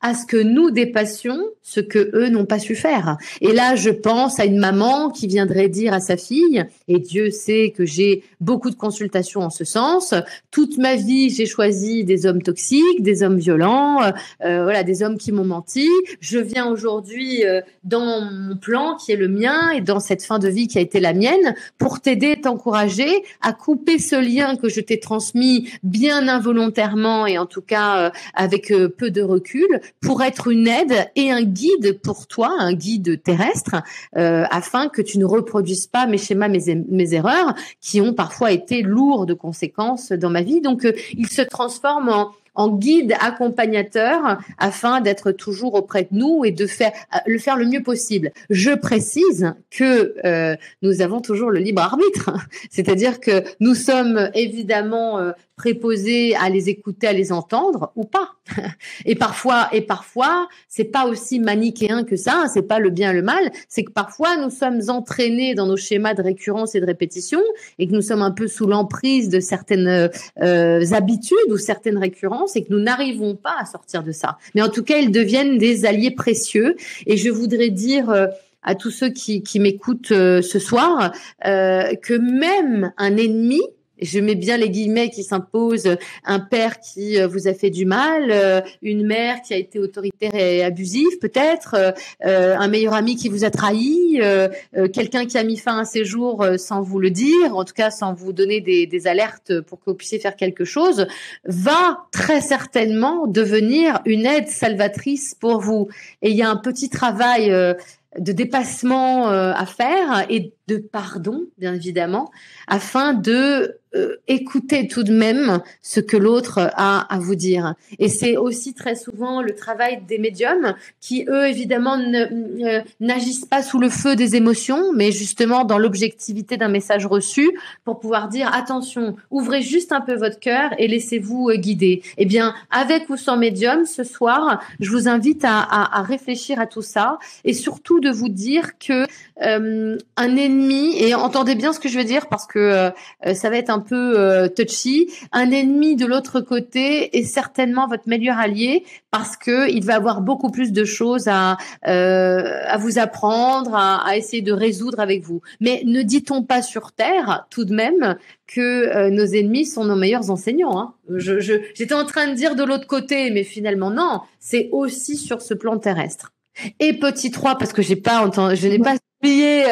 à ce que nous dépassions ce que eux n'ont pas su faire. Et là, je pense à une maman qui viendrait dire à sa fille, et Dieu sait que j'ai beaucoup de consultations en ce sens, toute ma vie, j'ai choisi des hommes toxiques, des hommes violents, des hommes qui m'ont menti. Je viens aujourd'hui dans mon plan qui est le mien et dans cette fin de vie qui a été la mienne pour t'aider, t'encourager à couper ce lien que je t'ai transmis bien involontairement et en tout cas avec peu de recul, pour être une aide et un guide pour toi, un guide terrestre, afin que tu ne reproduises pas mes schémas, mes erreurs, qui ont parfois été lourdes de conséquences dans ma vie. Donc, il se transforme en guide accompagnateur afin d'être toujours auprès de nous et de faire le mieux possible. Je précise que nous avons toujours le libre arbitre, c'est-à-dire que nous sommes évidemment préposés à les écouter, à les entendre ou pas. Et parfois, c'est pas aussi manichéen que ça, c'est pas le bien et le mal, c'est que parfois nous sommes entraînés dans nos schémas de récurrence et de répétition et que nous sommes un peu sous l'emprise de certaines habitudes ou certaines récurrences et que nous n'arrivons pas à sortir de ça. Mais en tout cas, ils deviennent des alliés précieux et je voudrais dire à tous ceux qui m'écoutent ce soir que même un ennemi, je mets bien les guillemets qui s'imposent, un père qui vous a fait du mal, une mère qui a été autoritaire et abusive peut-être, un meilleur ami qui vous a trahi, quelqu'un qui a mis fin à ses jours sans vous le dire, en tout cas sans vous donner des alertes pour que vous puissiez faire quelque chose, va très certainement devenir une aide salvatrice pour vous. Et il y a un petit travail de dépassement à faire et de pardon, bien évidemment, afin de écouter tout de même ce que l'autre a à vous dire. Et c'est aussi très souvent le travail des médiums qui, eux, évidemment, n'agissent pas sous le feu des émotions, mais justement dans l'objectivité d'un message reçu pour pouvoir dire attention, ouvrez juste un peu votre cœur et laissez-vous guider. Eh bien, avec ou sans médium, ce soir, je vous invite à réfléchir à tout ça et surtout de vous dire que un ennemi, et entendez bien ce que je veux dire parce que ça va être un peu touchy, un ennemi de l'autre côté est certainement votre meilleur allié parce que il va avoir beaucoup plus de choses à vous apprendre, à essayer de résoudre avec vous. Mais ne dit-on pas sur Terre, tout de même, que nos ennemis sont nos meilleurs enseignants, hein. J'étais en train de dire de l'autre côté, mais finalement non, c'est aussi sur ce plan terrestre. Et petit 3, parce que je n'ai pas oublié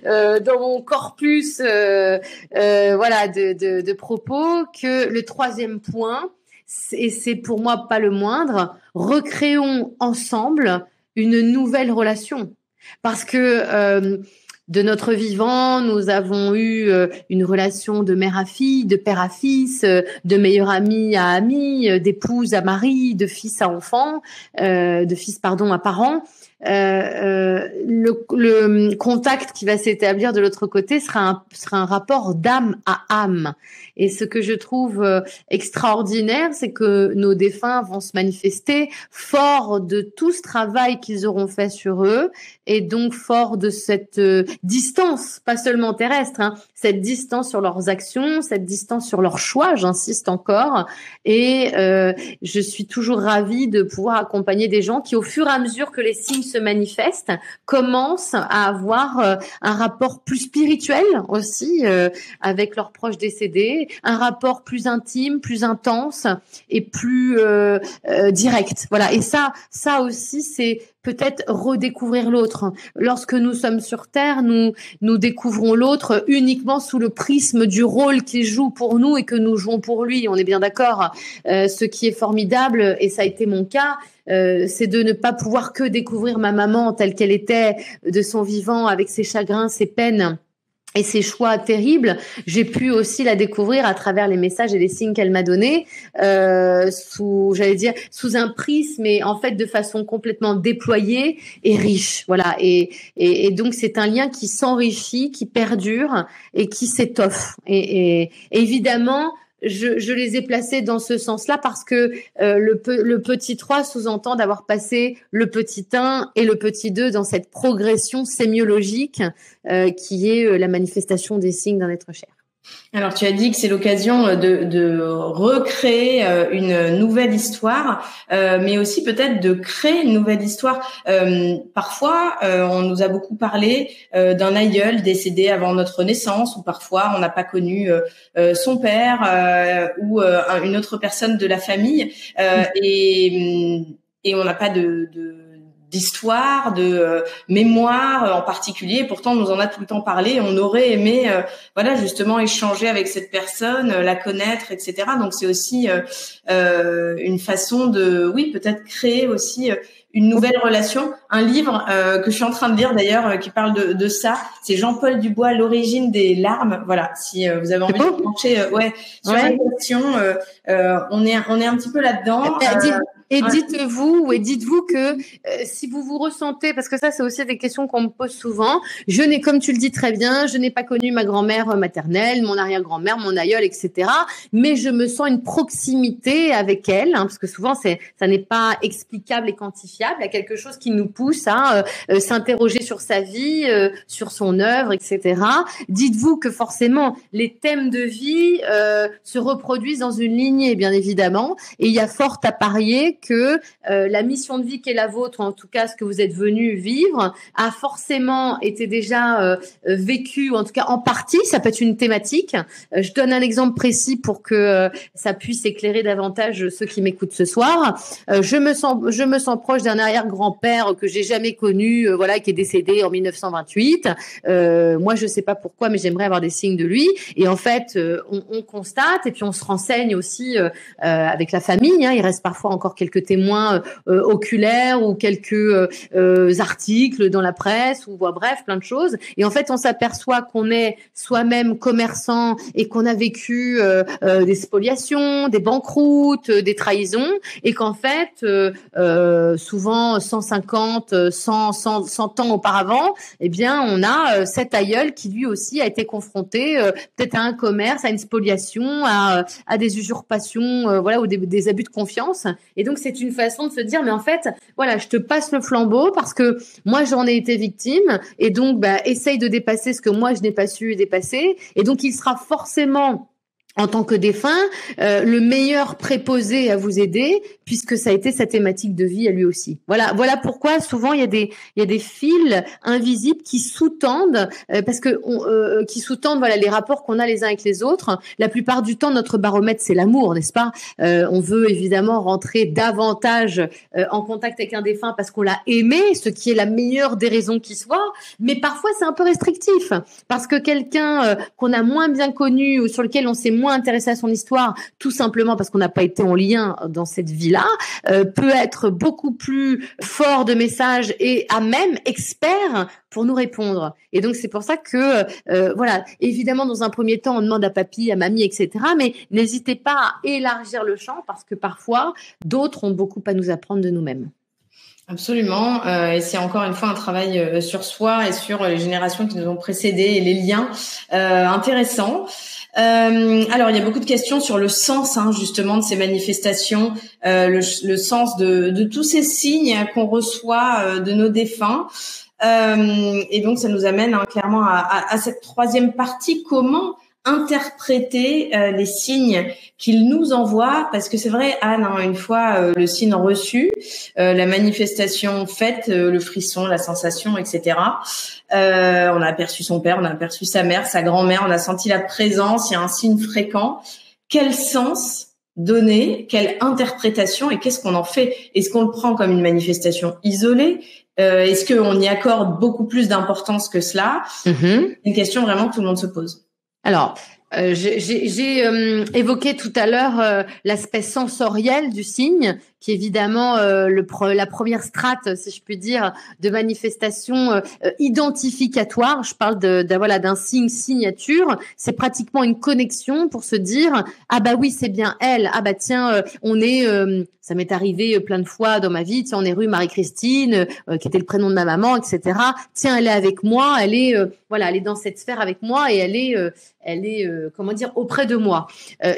dans mon corpus voilà de propos que le troisième point, et c'est pour moi pas le moindre, recréons ensemble une nouvelle relation. Parce que de notre vivant, nous avons eu une relation de mère à fille, de père à fils, de meilleur ami à ami, d'épouse à mari, de fils à enfant, de fils à parent. Le contact qui va s'établir de l'autre côté sera un rapport d'âme à âme. Et ce que je trouve extraordinaire, c'est que nos défunts vont se manifester forts de tout ce travail qu'ils auront fait sur eux, et donc forts de cette distance, pas seulement terrestre, hein, cette distance sur leurs actions, cette distance sur leurs choix, j'insiste encore. Et je suis toujours ravie de pouvoir accompagner des gens qui, au fur et à mesure que les signes se manifestent, commencent à avoir un rapport plus spirituel aussi avec leurs proches décédés, un rapport plus intime, plus intense et plus direct. Voilà. Et ça aussi, c'est peut-être redécouvrir l'autre. Lorsque nous sommes sur Terre, nous découvrons l'autre uniquement sous le prisme du rôle qu'il joue pour nous et que nous jouons pour lui. On est bien d'accord. Ce qui est formidable, et ça a été mon cas, c'est de ne pas pouvoir que découvrir ma maman telle qu'elle était de son vivant, avec ses chagrins, ses peines et ses choix terribles. J'ai pu aussi la découvrir à travers les messages et les signes qu'elle m'a donnés, sous un prisme, mais en fait de façon complètement déployée et riche. Voilà. Et donc c'est un lien qui s'enrichit, qui perdure et qui s'étoffe. Et évidemment, je les ai placés dans ce sens-là parce que le petit 3 sous-entend d'avoir passé le petit 1 et le petit 2 dans cette progression sémiologique qui est la manifestation des signes d'un être cher. Alors, tu as dit que c'est l'occasion de recréer une nouvelle histoire, mais aussi peut-être de créer une nouvelle histoire. Parfois, on nous a beaucoup parlé d'un aïeul décédé avant notre naissance, ou parfois on n'a pas connu son père ou une autre personne de la famille, et on n'a pas d'histoire, de mémoire en particulier. Pourtant, on nous en a tout le temps parlé. On aurait aimé, justement échanger avec cette personne, la connaître, etc. Donc, c'est aussi une façon de, oui, peut-être créer aussi une nouvelle relation. Un livre que je suis en train de lire d'ailleurs qui parle de ça, c'est Jean-Paul Dubois, L'origine des larmes. Voilà, si vous avez envie de vous pencher sur la question, on est un petit peu là-dedans. Et dites-vous que si vous vous ressentez, parce que ça c'est aussi des questions qu'on me pose souvent, comme tu le dis très bien, je n'ai pas connu ma grand-mère maternelle, mon arrière-grand-mère, mon aïeul, etc. Mais je me sens une proximité avec elle, hein, parce que souvent ça n'est pas explicable et quantifiable. Il y a quelque chose qui nous pousse à s'interroger sur sa vie, sur son œuvre, etc. Dites-vous que forcément les thèmes de vie se reproduisent dans une lignée, bien évidemment, et il y a fort à parier que la mission de vie qui est la vôtre, ou en tout cas ce que vous êtes venu vivre, a forcément été déjà vécu, ou en tout cas en partie. Ça peut être une thématique. Je donne un exemple précis pour que ça puisse éclairer davantage ceux qui m'écoutent ce soir. Je me sens proche d'un arrière-grand-père que j'ai jamais connu, qui est décédé en 1928. Moi, je sais pas pourquoi, mais j'aimerais avoir des signes de lui. Et en fait, on constate et puis on se renseigne aussi avec la famille. Hein, il reste parfois encore quelques quelques témoins oculaires ou quelques articles dans la presse ou bref, plein de choses. Et en fait, on s'aperçoit qu'on est soi-même commerçant et qu'on a vécu des spoliations, des banqueroutes, des trahisons, et qu'en fait, souvent 150, 100 ans auparavant, eh bien, on a cet aïeul qui lui aussi a été confronté peut-être à un commerce, à une spoliation, à des usurpations, voilà, ou des abus de confiance. Et donc, c'est une façon de se dire, mais en fait, voilà, je te passe le flambeau parce que moi, j'en ai été victime, et donc, essaye de dépasser ce que moi, je n'ai pas su dépasser. Et donc, il sera forcément, en tant que défunt, le meilleur préposé à vous aider, puisque ça a été sa thématique de vie à lui aussi. Voilà pourquoi souvent il y a des fils invisibles qui sous-tendent, qui sous-tendent les rapports qu'on a les uns avec les autres. La plupart du temps, notre baromètre, c'est l'amour, n'est-ce pas? On veut évidemment rentrer davantage en contact avec un défunt parce qu'on l'a aimé, ce qui est la meilleure des raisons qui soit. Mais parfois, c'est un peu restrictif parce que quelqu'un qu'on a moins bien connu ou sur lequel on s'est moins intéressé à son histoire, tout simplement parce qu'on n'a pas été en lien dans cette vie-là, peut être beaucoup plus fort de message et à même expert pour nous répondre. Et donc, c'est pour ça que, évidemment, dans un premier temps, on demande à papy, à mamie, etc. Mais n'hésitez pas à élargir le champ parce que parfois, d'autres ont beaucoup à nous apprendre de nous-mêmes. Absolument, et c'est encore une fois un travail sur soi et sur les générations qui nous ont précédés et les liens intéressants. Alors, il y a beaucoup de questions sur le sens, justement, de ces manifestations, le sens de tous ces signes qu'on reçoit de nos défunts. Et donc, ça nous amène clairement à cette troisième partie. Comment interpréter les signes qu'il nous envoie, parce que c'est vrai, Anne, une fois le signe reçu, la manifestation faite, le frisson, la sensation, etc. On a aperçu son père, on a aperçu sa mère, sa grand-mère, on a senti la présence, il y a un signe fréquent. Quel sens donner, quelle interprétation et qu'est-ce qu'on en fait? Est-ce qu'on le prend comme une manifestation isolée? Est-ce qu'on y accorde beaucoup plus d'importance que cela? Une question vraiment que tout le monde se pose. Alors, j'ai évoqué tout à l'heure l'aspect sensoriel du signe, qui est évidemment la première strate, si je puis dire, de manifestation identificatoire. Je parle d'un signe signature. C'est pratiquement une connexion pour se dire ah bah oui, c'est bien elle. Ah bah tiens, on est ça m'est arrivé plein de fois dans ma vie. Tiens, on est rue Marie-Christine, qui était le prénom de ma maman, etc. Tiens, elle est avec moi. Elle est elle est dans cette sphère avec moi et elle est auprès de moi.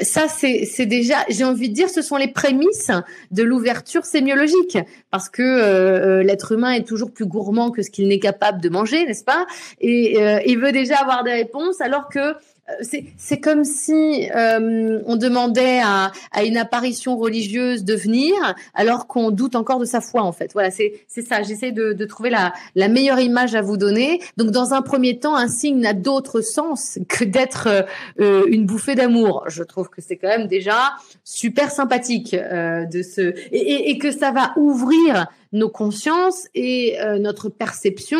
Ça, c'est déjà, j'ai envie de dire, ce sont les prémices de l'ouverture sémiologique, parce que l'être humain est toujours plus gourmand que ce qu'il n'est capable de manger, n'est-ce pas? Et il veut déjà avoir des réponses, alors que c'est comme si on demandait à une apparition religieuse de venir alors qu'on doute encore de sa foi, en fait. Voilà, c'est ça. J'essaie de trouver la meilleure image à vous donner. Donc, dans un premier temps, un signe n'a d'autre sens que d'être une bouffée d'amour. Je trouve que c'est quand même déjà super sympathique et que ça va ouvrir nos consciences et notre perception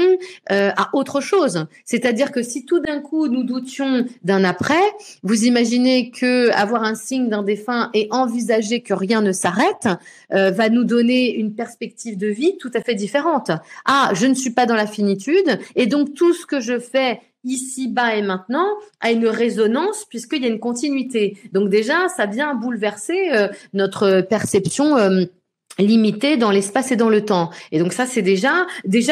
à autre chose. C'est-à-dire que si tout d'un coup nous doutions d'un après, vous imaginez que avoir un signe d'un défunt et envisager que rien ne s'arrête va nous donner une perspective de vie tout à fait différente. Ah, je ne suis pas dans la finitude et donc tout ce que je fais ici bas et maintenant a une résonance puisqu'il y a une continuité. Donc déjà, ça vient bouleverser notre perception limité dans l'espace et dans le temps. Et donc ça, c'est déjà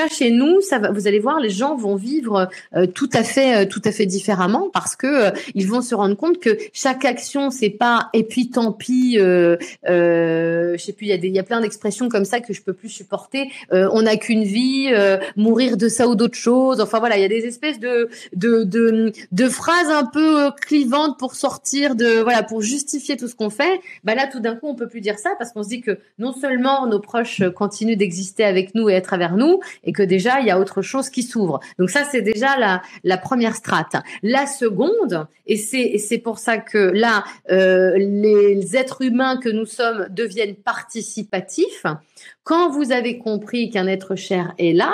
chez nous, ça va, vous allez voir, les gens vont vivre tout à fait différemment parce que ils vont se rendre compte que chaque action, c'est pas et puis tant pis. Je sais plus, il y a plein d'expressions comme ça que je peux plus supporter. On n'a qu'une vie, mourir de ça ou d'autre chose. Enfin voilà, il y a des espèces de phrases un peu clivantes pour sortir pour justifier tout ce qu'on fait. Bah là, tout d'un coup, on peut plus dire ça parce qu'on se dit que non seulement nos proches continuent d'exister avec nous et à travers nous, et que déjà il y a autre chose qui s'ouvre. Donc ça, c'est déjà la première strate. La seconde, et c'est pour ça que là les êtres humains que nous sommes deviennent participatifs. Quand vous avez compris qu'un être cher est là,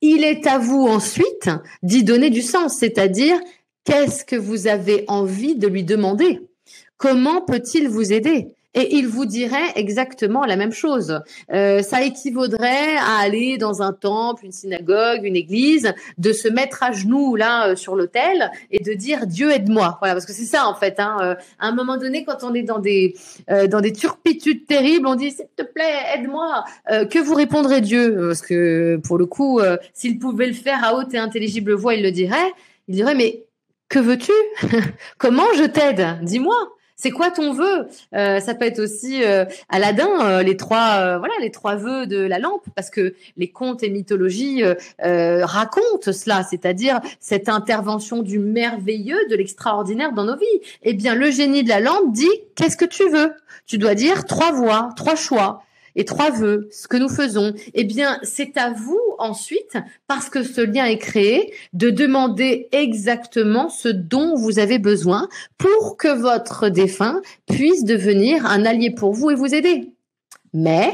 il est à vous ensuite d'y donner du sens, c'est-à-dire qu'est-ce que vous avez envie de lui demander? Comment peut-il vous aider? Et il vous dirait exactement la même chose. Ça équivaudrait à aller dans un temple, une synagogue, une église, de se mettre à genoux là sur l'autel et de dire Dieu aide-moi. Voilà, parce que c'est ça en fait. À un moment donné, quand on est dans des turpitudes terribles, on dit s'il te plaît aide-moi. Que vous répondrait Dieu? Parce que pour le coup, s'il pouvait le faire à haute et intelligible voix, il le dirait. Il dirait mais que veux-tu? Comment je t'aide? Dis-moi. C'est quoi ton vœu? Ça peut être aussi Aladdin, les trois vœux de la lampe, parce que les contes et mythologies racontent cela, c'est-à-dire cette intervention du merveilleux, de l'extraordinaire dans nos vies. Eh bien, le génie de la lampe dit qu'est-ce que tu veux? Tu dois dire 3 voies, 3 choix. Et 3 vœux, ce que nous faisons, eh bien, c'est à vous ensuite, parce que ce lien est créé, de demander exactement ce dont vous avez besoin pour que votre défunt puisse devenir un allié pour vous et vous aider. Mais,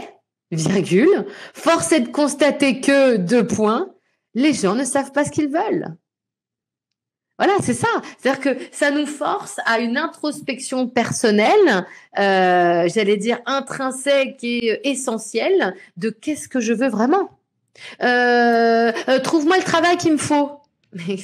virgule, force est de constater que, 2 points, les gens ne savent pas ce qu'ils veulent. Voilà, c'est ça. C'est-à-dire que ça nous force à une introspection personnelle, j'allais dire intrinsèque et essentielle, de qu'est-ce que je veux vraiment. Trouve-moi le travail qu'il me faut. Mais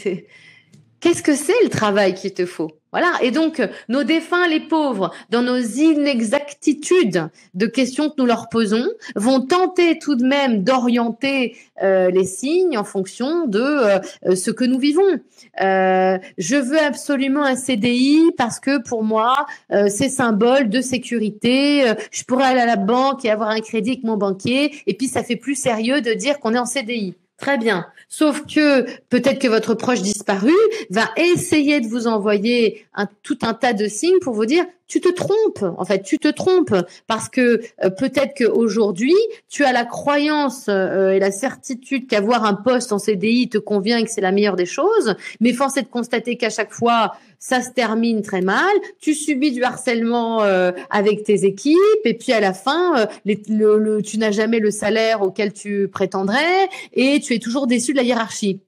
qu'est-ce que c'est le travail qu'il te faut? Voilà. Et donc, nos défunts, les pauvres, dans nos inexactitudes de questions que nous leur posons, vont tenter tout de même d'orienter les signes en fonction de ce que nous vivons. Je veux absolument un CDI parce que pour moi, c'est symbole de sécurité. Je pourrais aller à la banque et avoir un crédit avec mon banquier. Et puis, ça fait plus sérieux de dire qu'on est en CDI. Très bien. Sauf que peut-être que votre proche disparu va essayer de vous envoyer tout un tas de signes pour vous dire tu te trompes. En fait, tu te trompes parce que peut-être qu'aujourd'hui, tu as la croyance et la certitude qu'avoir un poste en CDI te convient et que c'est la meilleure des choses. Mais force est de constater qu'à chaque fois, ça se termine très mal. Tu subis du harcèlement avec tes équipes et puis à la fin, tu n'as jamais le salaire auquel tu prétendrais et tu es toujours déçu de la hiérarchie.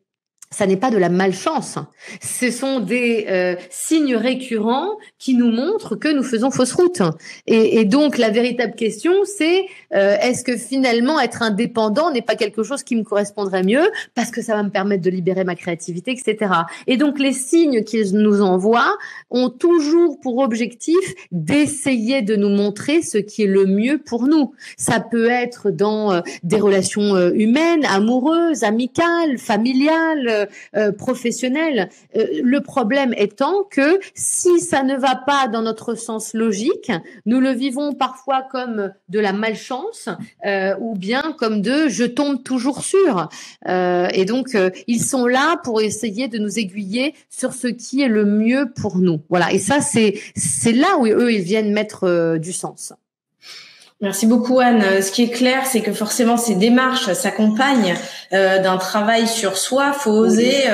Ça n'est pas de la malchance. Ce sont des signes récurrents qui nous montrent que nous faisons fausse route. Et donc, la véritable question, c'est est-ce que finalement, être indépendant n'est pas quelque chose qui me correspondrait mieux parce que ça va me permettre de libérer ma créativité, etc. Et donc, les signes qu'ils nous envoient ont toujours pour objectif d'essayer de nous montrer ce qui est le mieux pour nous. Ça peut être dans des relations humaines, amoureuses, amicales, familiales, professionnel. Le problème étant que si ça ne va pas dans notre sens logique, nous le vivons parfois comme de la malchance ou bien comme de je tombe toujours sur. Et donc, ils sont là pour essayer de nous aiguiller sur ce qui est le mieux pour nous. Voilà. Et ça, c'est là où eux, ils viennent mettre du sens. Merci beaucoup Anne. Ce qui est clair, c'est que forcément ces démarches s'accompagnent d'un travail sur soi. Faut oser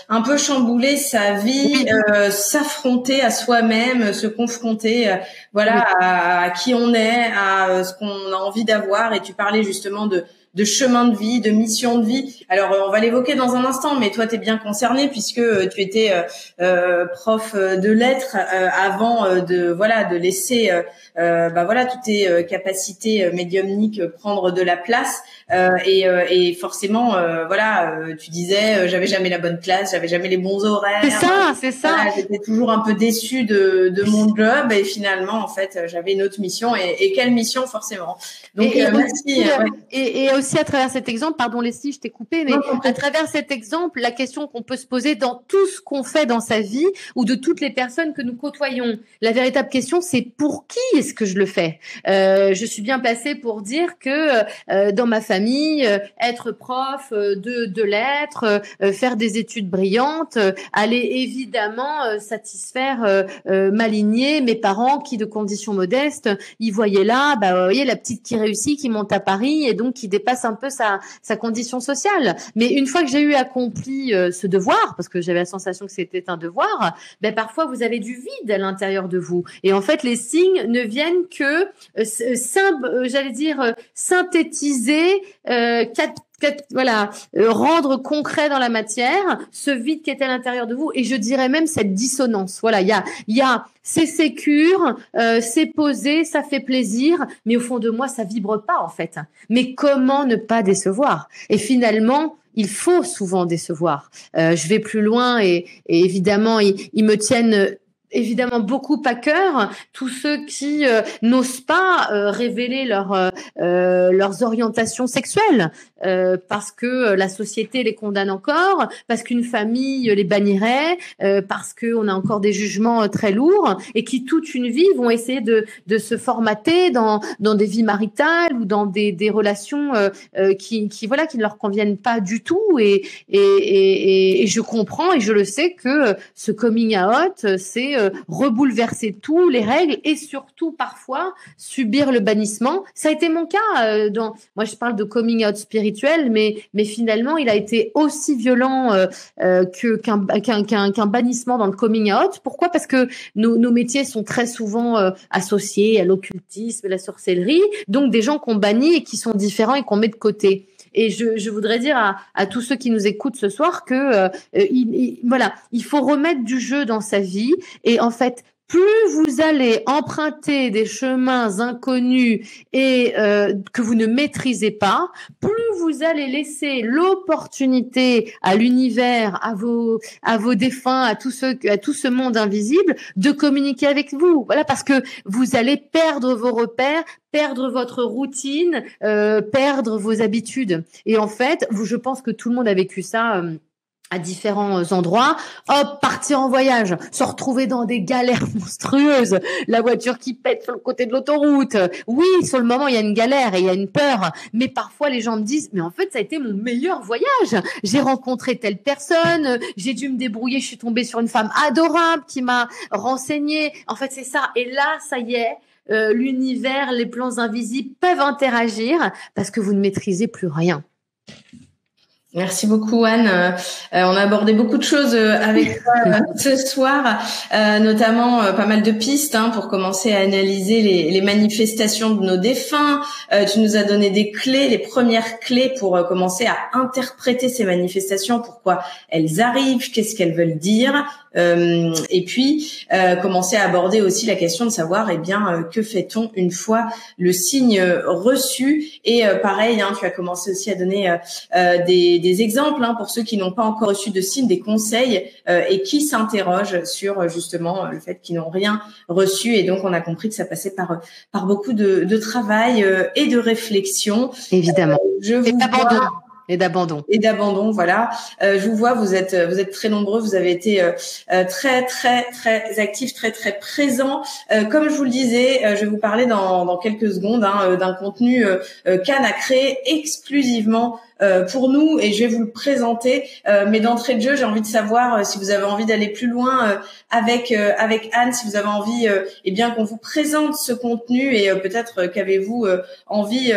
un peu chambouler sa vie, s'affronter à soi-même, se confronter, à qui on est, à ce qu'on a envie d'avoir. Et tu parlais justement de chemin de vie, de mission de vie. Alors, on va l'évoquer dans un instant, mais toi, tu es bien concerné puisque tu étais prof de lettres avant de laisser toutes tes capacités médiumniques prendre de la place. Et forcément, tu disais, j'avais jamais la bonne classe, j'avais jamais les bons horaires. C'est ça. Voilà, j'étais toujours un peu déçue de mon job et finalement, en fait, j'avais une autre mission et quelle mission forcément. Donc, merci. Et aussi à travers cet exemple, pardon Leslie, je t'ai coupé, mais à travers cet exemple, la question qu'on peut se poser dans tout ce qu'on fait dans sa vie ou de toutes les personnes que nous côtoyons, la véritable question, c'est pour qui est-ce que je le fais? Je suis bien placée pour dire que dans ma famille, être prof de lettres, faire des études brillantes, aller évidemment satisfaire ma lignée, mes parents qui de conditions modestes, ils voyaient là, vous voyez la petite qui réussit, qui monte à Paris et donc qui dépasse un peu sa condition sociale. Mais une fois que j'ai eu accompli ce devoir, parce que j'avais la sensation que c'était un devoir, parfois vous avez du vide à l'intérieur de vous. Et en fait, les signes ne viennent que, synthétiser, rendre concret dans la matière ce vide qui est à l'intérieur de vous. Et je dirais même cette dissonance. Voilà, il y a c'est sécure, c'est posé, ça fait plaisir, mais au fond de moi, ça vibre pas en fait. Mais comment ne pas décevoir? Et finalement, il faut souvent décevoir. Je vais plus loin et évidemment, ils me tiennent évidemment beaucoup à cœur, tous ceux qui n'osent pas révéler leurs orientations sexuelles parce que la société les condamne encore, parce qu'une famille les bannirait, parce qu'on a encore des jugements très lourds et qui toute une vie vont essayer de se formater dans des vies maritales ou dans des relations qui ne leur conviennent pas du tout et je comprends et je le sais que ce coming out c'est rebouleverser tous les règles et surtout parfois subir le bannissement. Ça a été mon cas. Moi, je parle de coming out spirituel, mais finalement, il a été aussi violent qu'un bannissement dans le coming out. Pourquoi? Parce que nos métiers sont très souvent associés à l'occultisme, à la sorcellerie. Donc, des gens qu'on bannit et qui sont différents et qu'on met de côté. Et je voudrais dire à tous ceux qui nous écoutent ce soir que il faut remettre du jeu dans sa vie. Et en fait, plus vous allez emprunter des chemins inconnus et que vous ne maîtrisez pas, plus vous allez laisser l'opportunité à l'univers, à vos défunts, à tout ce monde invisible de communiquer avec vous. Voilà, parce que vous allez perdre vos repères, perdre votre routine, perdre vos habitudes. Et en fait, je pense que tout le monde a vécu ça à différents endroits. Hop, partir en voyage, se retrouver dans des galères monstrueuses, la voiture qui pète sur le côté de l'autoroute. Oui, sur le moment, il y a une galère et il y a une peur, mais parfois les gens me disent, mais en fait, ça a été mon meilleur voyage. J'ai rencontré telle personne, j'ai dû me débrouiller, je suis tombée sur une femme adorable qui m'a renseignée. En fait, c'est ça. Et là, ça y est, l'univers, les plans invisibles peuvent interagir parce que vous ne maîtrisez plus rien. Merci beaucoup Anne. On a abordé beaucoup de choses avec toi ce soir, notamment pas mal de pistes pour commencer à analyser les manifestations de nos défunts. Tu nous as donné des clés, les premières clés pour commencer à interpréter ces manifestations, pourquoi elles arrivent, qu'est-ce qu'elles veulent dire. Et puis commencer à aborder aussi la question de savoir que fait-on une fois le signe reçu. Et pareil, tu as commencé aussi à donner des exemples pour ceux qui n'ont pas encore reçu de signe, des conseils et qui s'interrogent sur justement le fait qu'ils n'ont rien reçu. Et donc on a compris que ça passait par beaucoup de travail et de réflexion. Évidemment. Et d'abandon, voilà. Je vous vois, vous êtes très nombreux, vous avez été très très très actifs, très très présents. Comme je vous le disais, je vais vous parler dans quelques secondes d'un contenu qu'Anne a créé exclusivement pour nous et je vais vous le présenter. Mais d'entrée de jeu, j'ai envie de savoir si vous avez envie d'aller plus loin avec Anne, si vous avez envie qu'on vous présente ce contenu et peut-être qu'avez-vous envie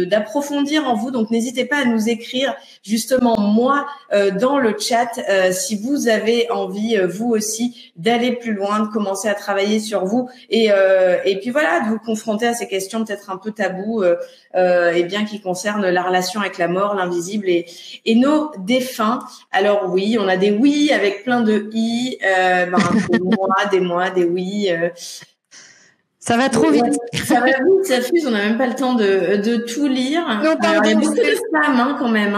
d'approfondir en vous. Donc n'hésitez pas à nous écrire justement moi dans le chat si vous avez envie vous aussi d'aller plus loin, de commencer à travailler sur vous et puis voilà, de vous confronter à ces questions peut-être un peu tabous qui concernent la relation avec la mort, l'invisible et nos défunts. Alors oui, on a des oui avec plein de i, des oui. Ça va trop vite. Ça va vite, ça fuse. On n'a même pas le temps de tout lire. Non, il y a beaucoup de femmes quand même.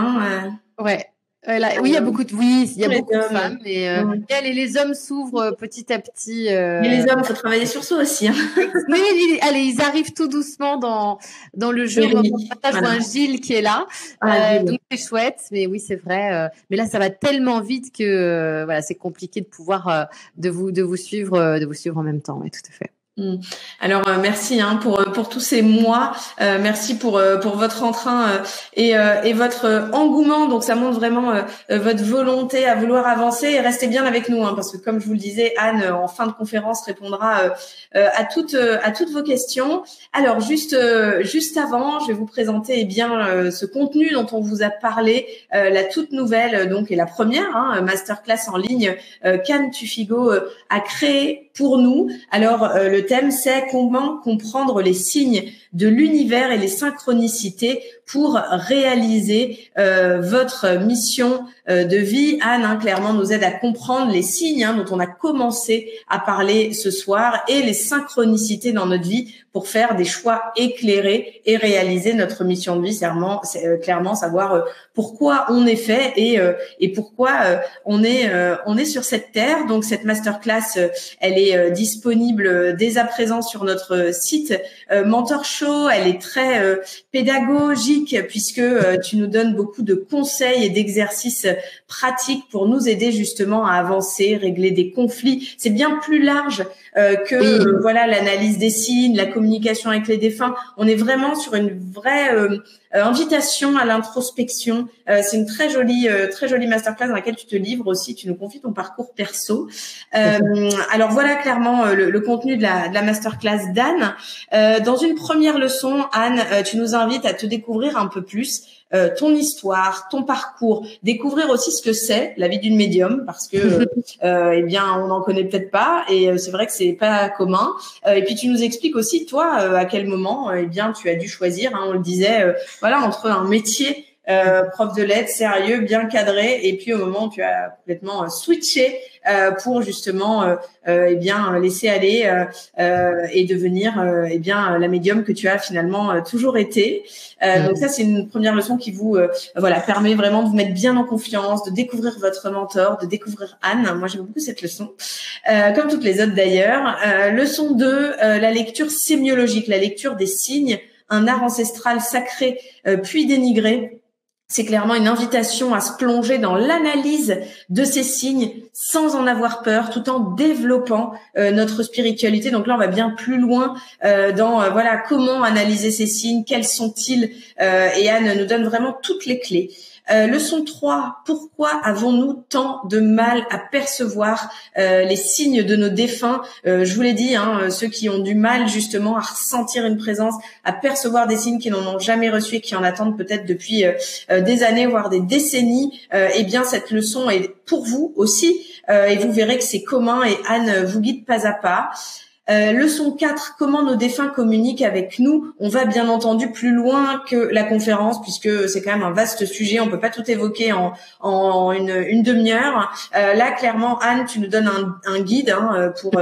Ouais. Oui, il y a beaucoup de femmes, mais les hommes s'ouvrent petit à petit. Mais les hommes, faut travailler sur soi aussi. Mais ils arrivent tout doucement dans le jeu. Oui, je vois un Gilles qui est là, donc c'est chouette. Mais oui, c'est vrai. Mais là, ça va tellement vite que c'est compliqué de pouvoir de vous suivre en même temps. Oui, tout à fait. Alors merci pour tous ces mois, merci pour votre entrain et votre engouement. Donc ça montre vraiment votre volonté à vouloir avancer et restez bien avec nous parce que comme je vous le disais, Anne en fin de conférence répondra à toutes vos questions. Alors juste avant, je vais vous présenter ce contenu dont on vous a parlé, la toute nouvelle et la première masterclass en ligne qu'Anne Tuffigo a créé pour nous. Alors le le thème, c'est comment comprendre les signes de l'univers et les synchronicités pour réaliser votre mission de vie. Anne, clairement, nous aide à comprendre les signes dont on a commencé à parler ce soir et les synchronicités dans notre vie pour faire des choix éclairés et réaliser notre mission de vie. C'est clairement savoir pourquoi on est fait et pourquoi on est sur cette terre. Donc cette masterclass, elle est disponible dès à présent sur notre site Mentor Show. Elle est très pédagogique puisque tu nous donnes beaucoup de conseils et d'exercices pratiques pour nous aider justement à avancer, régler des conflits. C'est bien plus large que voilà l'analyse des signes, la communication avec les défunts. On est vraiment sur une vraie invitation à l'introspection. C'est une très jolie masterclass dans laquelle tu te livres aussi, tu nous confies ton parcours perso. Alors voilà clairement le contenu de la masterclass d'Anne. Dans une première leçon, Anne, tu nous invites à te découvrir un peu plus ton histoire, ton parcours, découvrir aussi ce que c'est la vie d'une médium, parce que eh bien on n'en connaît peut-être pas et c'est vrai que c'est pas commun. Et puis tu nous expliques aussi toi à quel moment eh bien tu as dû choisir, on le disait, voilà, entre un métier prof de lettres sérieux, bien cadré, et puis au moment où tu as complètement switché pour justement eh bien laisser aller et devenir eh bien la médium que tu as finalement toujours été. Donc ça c'est une première leçon qui vous voilà permet vraiment de vous mettre bien en confiance, de découvrir votre mentor, de découvrir Anne. Moi j'aime beaucoup cette leçon, comme toutes les autres d'ailleurs. Leçon 2, la lecture sémiologique, la lecture des signes, un art ancestral sacré puis dénigré. C'est clairement une invitation à se plonger dans l'analyse de ces signes sans en avoir peur, tout en développant notre spiritualité. Donc là, on va bien plus loin dans voilà comment analyser ces signes, quels sont-ils, et Anne nous donne vraiment toutes les clés. Leçon 3, pourquoi avons-nous tant de mal à percevoir les signes de nos défunts? Je vous l'ai dit, ceux qui ont du mal justement à ressentir une présence, à percevoir des signes qui n'en ont jamais reçu et qui en attendent peut-être depuis des années, voire des décennies, eh bien cette leçon est pour vous aussi, et vous verrez que c'est commun et Anne vous guide pas à pas. Leçon 4, comment nos défunts communiquent avec nous. On va bien entendu plus loin que la conférence puisque c'est quand même un vaste sujet, on peut pas tout évoquer en une demi-heure. Là clairement Anne, tu nous donnes un guide pour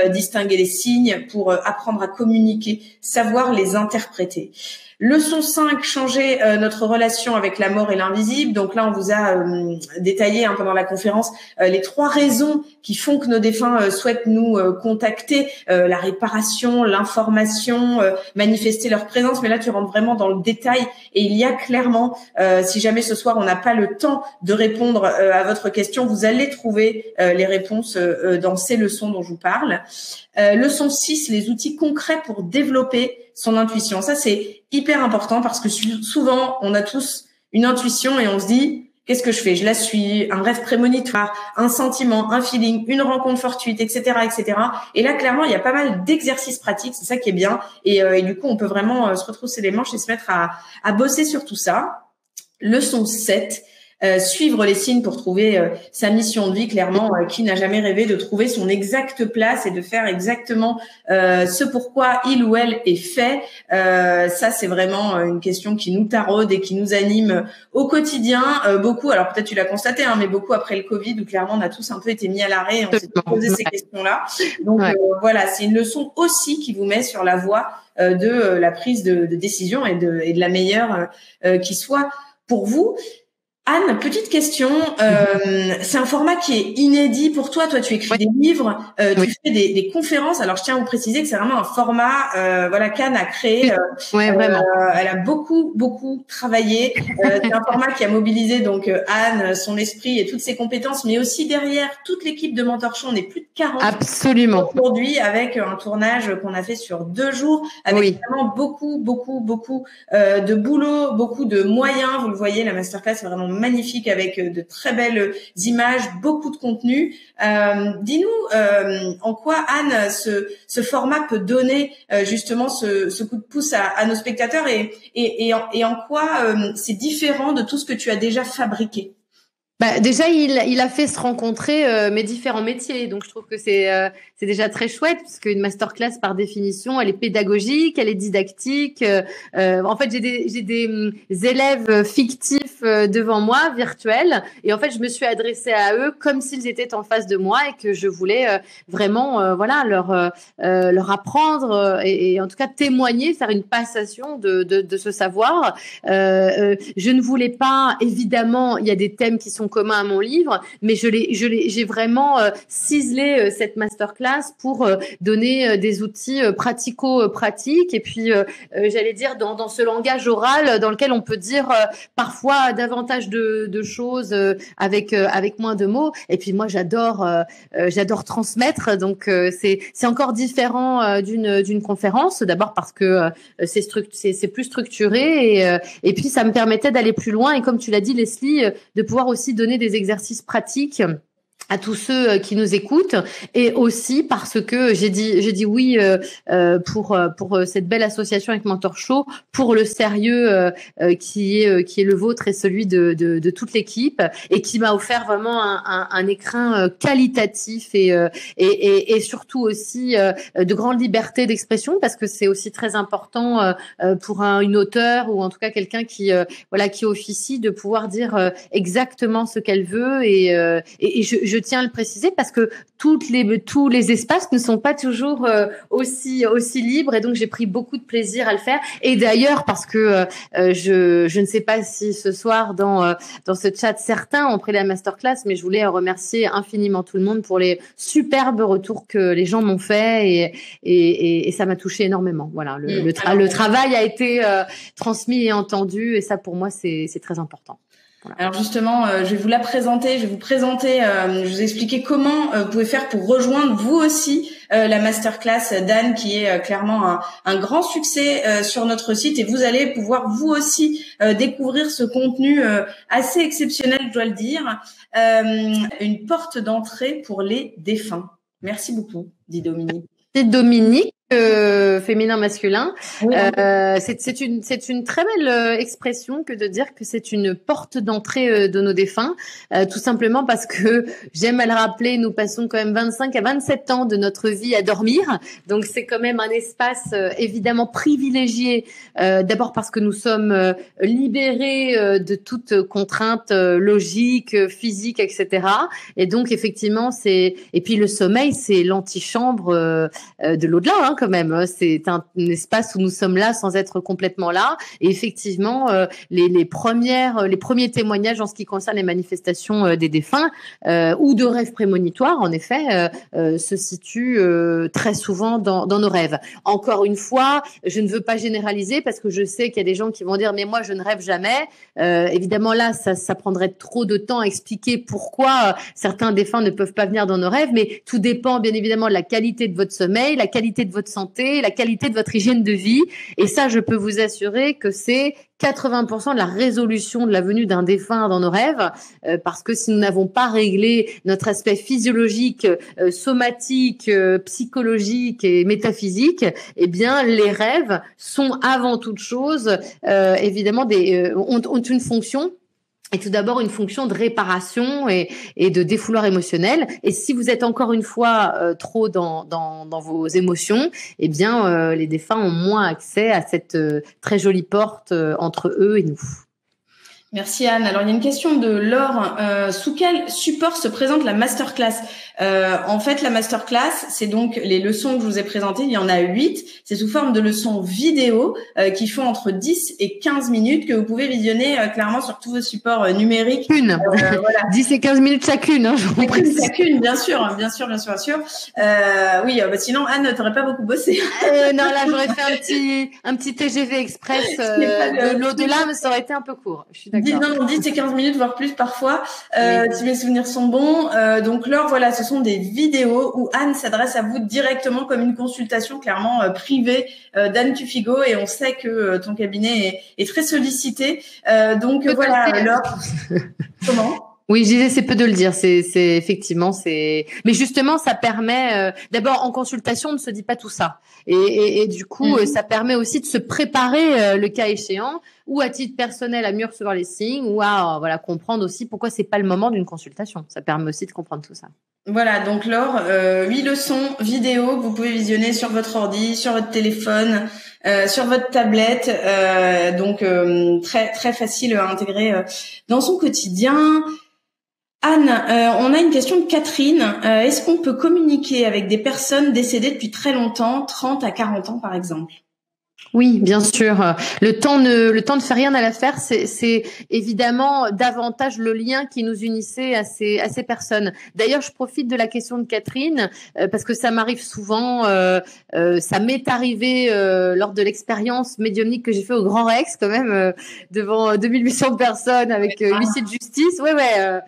distinguer les signes, pour apprendre à communiquer, savoir les interpréter. Leçon 5, changer notre relation avec la mort et l'invisible. Donc là, on vous a détaillé pendant la conférence les 3 raisons qui font que nos défunts souhaitent nous contacter. La réparation, l'information, manifester leur présence. Mais là, tu rentres vraiment dans le détail. Et il y a clairement, si jamais ce soir, on n'a pas le temps de répondre à votre question, vous allez trouver les réponses dans ces leçons dont je vous parle. Leçon 6, les outils concrets pour développer son intuition. Ça, c'est hyper important parce que souvent, on a tous une intuition et on se dit, qu'est-ce que je fais? Je la suis, un rêve prémonitoire, un sentiment, un feeling, une rencontre fortuite, etc., etc. Et là, clairement, il y a pas mal d'exercices pratiques. C'est ça qui est bien. Et du coup, on peut vraiment se retrousser les manches et se mettre à bosser sur tout ça. Leçon 7. Suivre les signes pour trouver sa mission de vie, clairement, qui n'a jamais rêvé de trouver son exacte place et de faire exactement ce pourquoi il ou elle est fait. Ça, c'est vraiment une question qui nous taraude et qui nous anime au quotidien. Beaucoup, alors peut-être tu l'as constaté, mais beaucoup après le Covid, où clairement on a tous un peu été mis à l'arrêt et on s'est posé ces questions-là. Donc voilà, c'est une leçon aussi qui vous met sur la voie de la prise de décision et de la meilleure qui soit pour vous. Anne, petite question. C'est un format qui est inédit pour toi. Toi, tu écris des livres, tu fais des conférences. Alors, je tiens à vous préciser que c'est vraiment un format, voilà, qu'Anne a créé. Vraiment. Elle a beaucoup travaillé. C'est un format qui a mobilisé donc Anne, son esprit et toutes ses compétences, mais aussi derrière toute l'équipe de Mentor Show. On est plus de 40. Absolument. Aujourd'hui, avec un tournage qu'on a fait sur 2 jours, avec vraiment beaucoup de boulot, beaucoup de moyens. Vous le voyez, la masterclass est vraiment magnifique avec de très belles images, beaucoup de contenu. Dis-nous en quoi, Anne, ce format peut donner justement ce coup de pouce à nos spectateurs et en quoi c'est différent de tout ce que tu as déjà fabriqué. Déjà, il a fait se rencontrer mes différents métiers. Donc, je trouve que c'est déjà très chouette puisque une masterclass, par définition, elle est pédagogique, elle est didactique. En fait, j'ai des élèves fictifs devant moi, virtuels. Et en fait, je me suis adressée à eux comme s'ils étaient en face de moi et que je voulais vraiment voilà, leur apprendre et en tout cas témoigner, faire une passation de ce savoir. Je ne voulais pas, évidemment, il y a des thèmes qui sont communs à mon livre, mais j'ai vraiment ciselé cette masterclass pour donner des outils pratico-pratiques et puis j'allais dire dans ce langage oral dans lequel on peut dire parfois davantage de choses avec moins de mots. Et puis moi j'adore transmettre, donc c'est encore différent d'une conférence. D'abord parce que c'est plus structuré et puis ça me permettait d'aller plus loin et comme tu l'as dit Leslie, de pouvoir aussi donner des exercices pratiques à tous ceux qui nous écoutent et aussi parce que j'ai dit oui pour cette belle association avec Mentor Show, pour le sérieux qui est le vôtre et celui de toute l'équipe et qui m'a offert vraiment un écrin qualitatif et surtout aussi de grande liberté d'expression parce que c'est aussi très important pour une auteure ou en tout cas quelqu'un qui officie de pouvoir dire exactement ce qu'elle veut et je tiens à le préciser parce que tous les espaces ne sont pas toujours aussi libres et donc j'ai pris beaucoup de plaisir à le faire. Et d'ailleurs parce que je ne sais pas si ce soir dans ce chat certains ont pris la masterclass, mais je voulais remercier infiniment tout le monde pour les superbes retours que les gens m'ont fait et ça m'a touché énormément. Voilà, le travail a été transmis et entendu et ça pour moi c'est très important. Voilà. Alors justement, je vais vous présenter, je vais vous expliquer comment vous pouvez faire pour rejoindre vous aussi la masterclass d'Anne qui est clairement un grand succès sur notre site et vous allez pouvoir vous aussi découvrir ce contenu assez exceptionnel, je dois le dire, une porte d'entrée pour les défunts. Merci beaucoup, dit Dominique. C'est Dominique. Féminin masculin. Oui. C'est une très belle expression que de dire que c'est une porte d'entrée de nos défunts, tout simplement parce que j'aime à le rappeler, nous passons quand même 25 à 27 ans de notre vie à dormir, donc c'est quand même un espace évidemment privilégié, d'abord parce que nous sommes libérés de toute contrainte logique, physique, etc. Et donc effectivement et puis le sommeil c'est l'antichambre de l'au-delà, hein, quand même. C'est un espace où nous sommes là sans être complètement là. Et effectivement, les premiers témoignages en ce qui concerne les manifestations des défunts ou de rêves prémonitoires, en effet, se situent très souvent dans nos rêves. Encore une fois, je ne veux pas généraliser parce que je sais qu'il y a des gens qui vont dire mais moi je ne rêve jamais. Évidemment là, ça prendrait trop de temps à expliquer pourquoi certains défunts ne peuvent pas venir dans nos rêves, mais tout dépend bien évidemment de la qualité de votre sommeil, la qualité de votre santé, la qualité de votre hygiène de vie. Et ça, je peux vous assurer que c'est 80% de la résolution de la venue d'un défunt dans nos rêves, parce que si nous n'avons pas réglé notre aspect physiologique, somatique, psychologique et métaphysique, eh bien les rêves sont avant toute chose évidemment ont une fonction. Et tout d'abord une fonction de réparation et de défouloir émotionnel. Et si vous êtes encore une fois trop dans vos émotions, eh bien les défunts ont moins accès à cette très jolie porte entre eux et nous. Merci Anne. Alors il y a une question de Laure. Sous quel support se présente la masterclass ? En fait, la masterclass, c'est donc les leçons que je vous ai présentées. Il y en a 8. C'est sous forme de leçons vidéo qui font entre 10 et 15 minutes que vous pouvez visionner clairement sur tous vos supports numériques. Voilà. 10 et 15 minutes chacune. Hein, chacune, bien sûr. Oui, sinon Anne, t'aurais pas beaucoup bossé. Non, là j'aurais fait un petit TGV express de l'au-delà, mais ça aurait été un peu court. Je suis d'accord. Non, 10 et 15 minutes, voire plus parfois, si mes souvenirs sont bons. Donc Laure, voilà, ce sont des vidéos où Anne s'adresse à vous directement comme une consultation clairement privée d'Anne Tufigo, et on sait que ton cabinet est très sollicité. Donc voilà, Laure. Comment ? Oui, je disais, c'est peu de le dire. C'est effectivement, c'est. Mais justement, ça permet. D'abord, en consultation, on ne se dit pas tout ça, et du coup, ça permet aussi de se préparer le cas échéant, ou à titre personnel à mieux recevoir les signes, ou à voilà comprendre aussi pourquoi c'est pas le moment d'une consultation. Ça permet aussi de comprendre tout ça. Voilà, donc Laure, 8 leçons vidéo que vous pouvez visionner sur votre ordi, sur votre téléphone, sur votre tablette, donc très très facile à intégrer dans son quotidien. Anne, on a une question de Catherine. Est-ce qu'on peut communiquer avec des personnes décédées depuis très longtemps, 30 à 40 ans par exemple? Oui, bien sûr. Le temps ne fait rien à l'affaire. C'est évidemment davantage le lien qui nous unissait à ces personnes. D'ailleurs, je profite de la question de Catherine parce que ça m'arrive souvent. Ça m'est arrivé lors de l'expérience médiumnique que j'ai fait au Grand Rex, quand même, devant 2800 personnes avec huissier de justice. Ouais.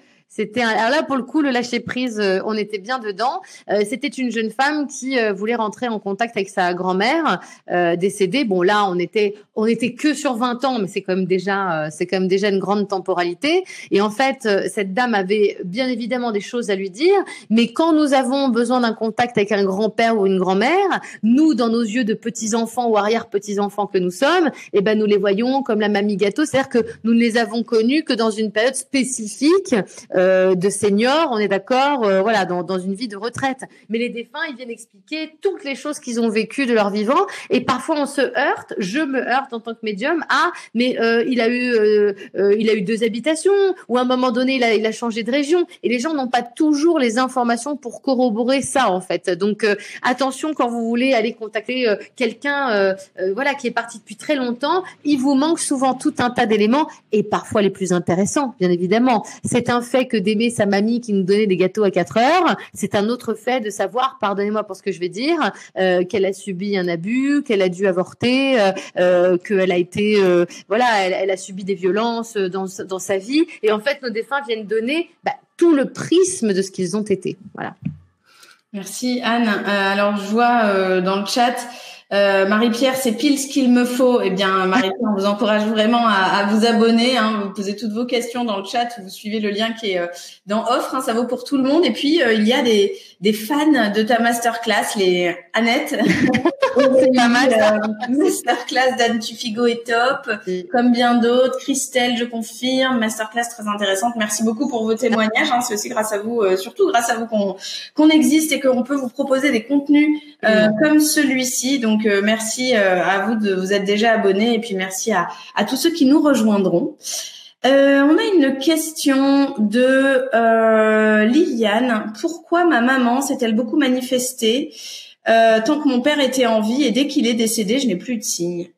Alors là, pour le coup, le lâcher prise, on était bien dedans. C'était une jeune femme qui voulait rentrer en contact avec sa grand-mère décédée. Bon, là, on était que sur 20 ans, mais c'est quand même déjà une grande temporalité. Et en fait, cette dame avait bien évidemment des choses à lui dire, mais quand nous avons besoin d'un contact avec un grand-père ou une grand-mère, nous, dans nos yeux de petits-enfants ou arrière-petits-enfants que nous sommes, eh ben, nous les voyons comme la mamie gâteau, c'est-à-dire que nous ne les avons connus que dans une période spécifique de seniors, on est d'accord, voilà, dans une vie de retraite. Mais les défunts, ils viennent expliquer toutes les choses qu'ils ont vécues de leur vivant, et parfois on se heurte, je me heurte en tant que médium, mais il a eu 2 habitations, ou à un moment donné, il a changé de région, et les gens n'ont pas toujours les informations pour corroborer ça, en fait. Donc, attention quand vous voulez aller contacter quelqu'un, voilà, qui est parti depuis très longtemps, il vous manque souvent tout un tas d'éléments, et parfois les plus intéressants, bien évidemment. C'est un fait que d'aimer sa mamie qui nous donnait des gâteaux à 4 heures. C'est un autre fait de savoir, pardonnez-moi pour ce que je vais dire, qu'elle a subi un abus, qu'elle a dû avorter, qu'elle a été, elle a subi des violences dans sa vie. Et en fait, nos défunts viennent donner tout le prisme de ce qu'ils ont été. Voilà. Merci Anne. Alors je vois dans le chat. Marie-Pierre, c'est pile ce qu'il me faut. Eh bien, Marie-Pierre, on vous encourage vraiment à vous abonner. Vous posez toutes vos questions dans le chat. Vous suivez le lien qui est dans offre. Ça vaut pour tout le monde. Et puis, il y a des fans de ta masterclass, les Annette. C'est pas mal, ça. Masterclass d'Anne Tufigo est top. Comme bien d'autres. Christelle, je confirme. Masterclass très intéressante. Merci beaucoup pour vos témoignages. C'est aussi grâce à vous, surtout grâce à vous qu'on existe et qu'on peut vous proposer des contenus comme celui-ci. Donc, merci à vous de vous être déjà abonnés et puis merci à tous ceux qui nous rejoindront. On a une question de Liliane. Pourquoi ma maman s'est-elle beaucoup manifestée tant que mon père était en vie et dès qu'il est décédé, je n'ai plus de signes?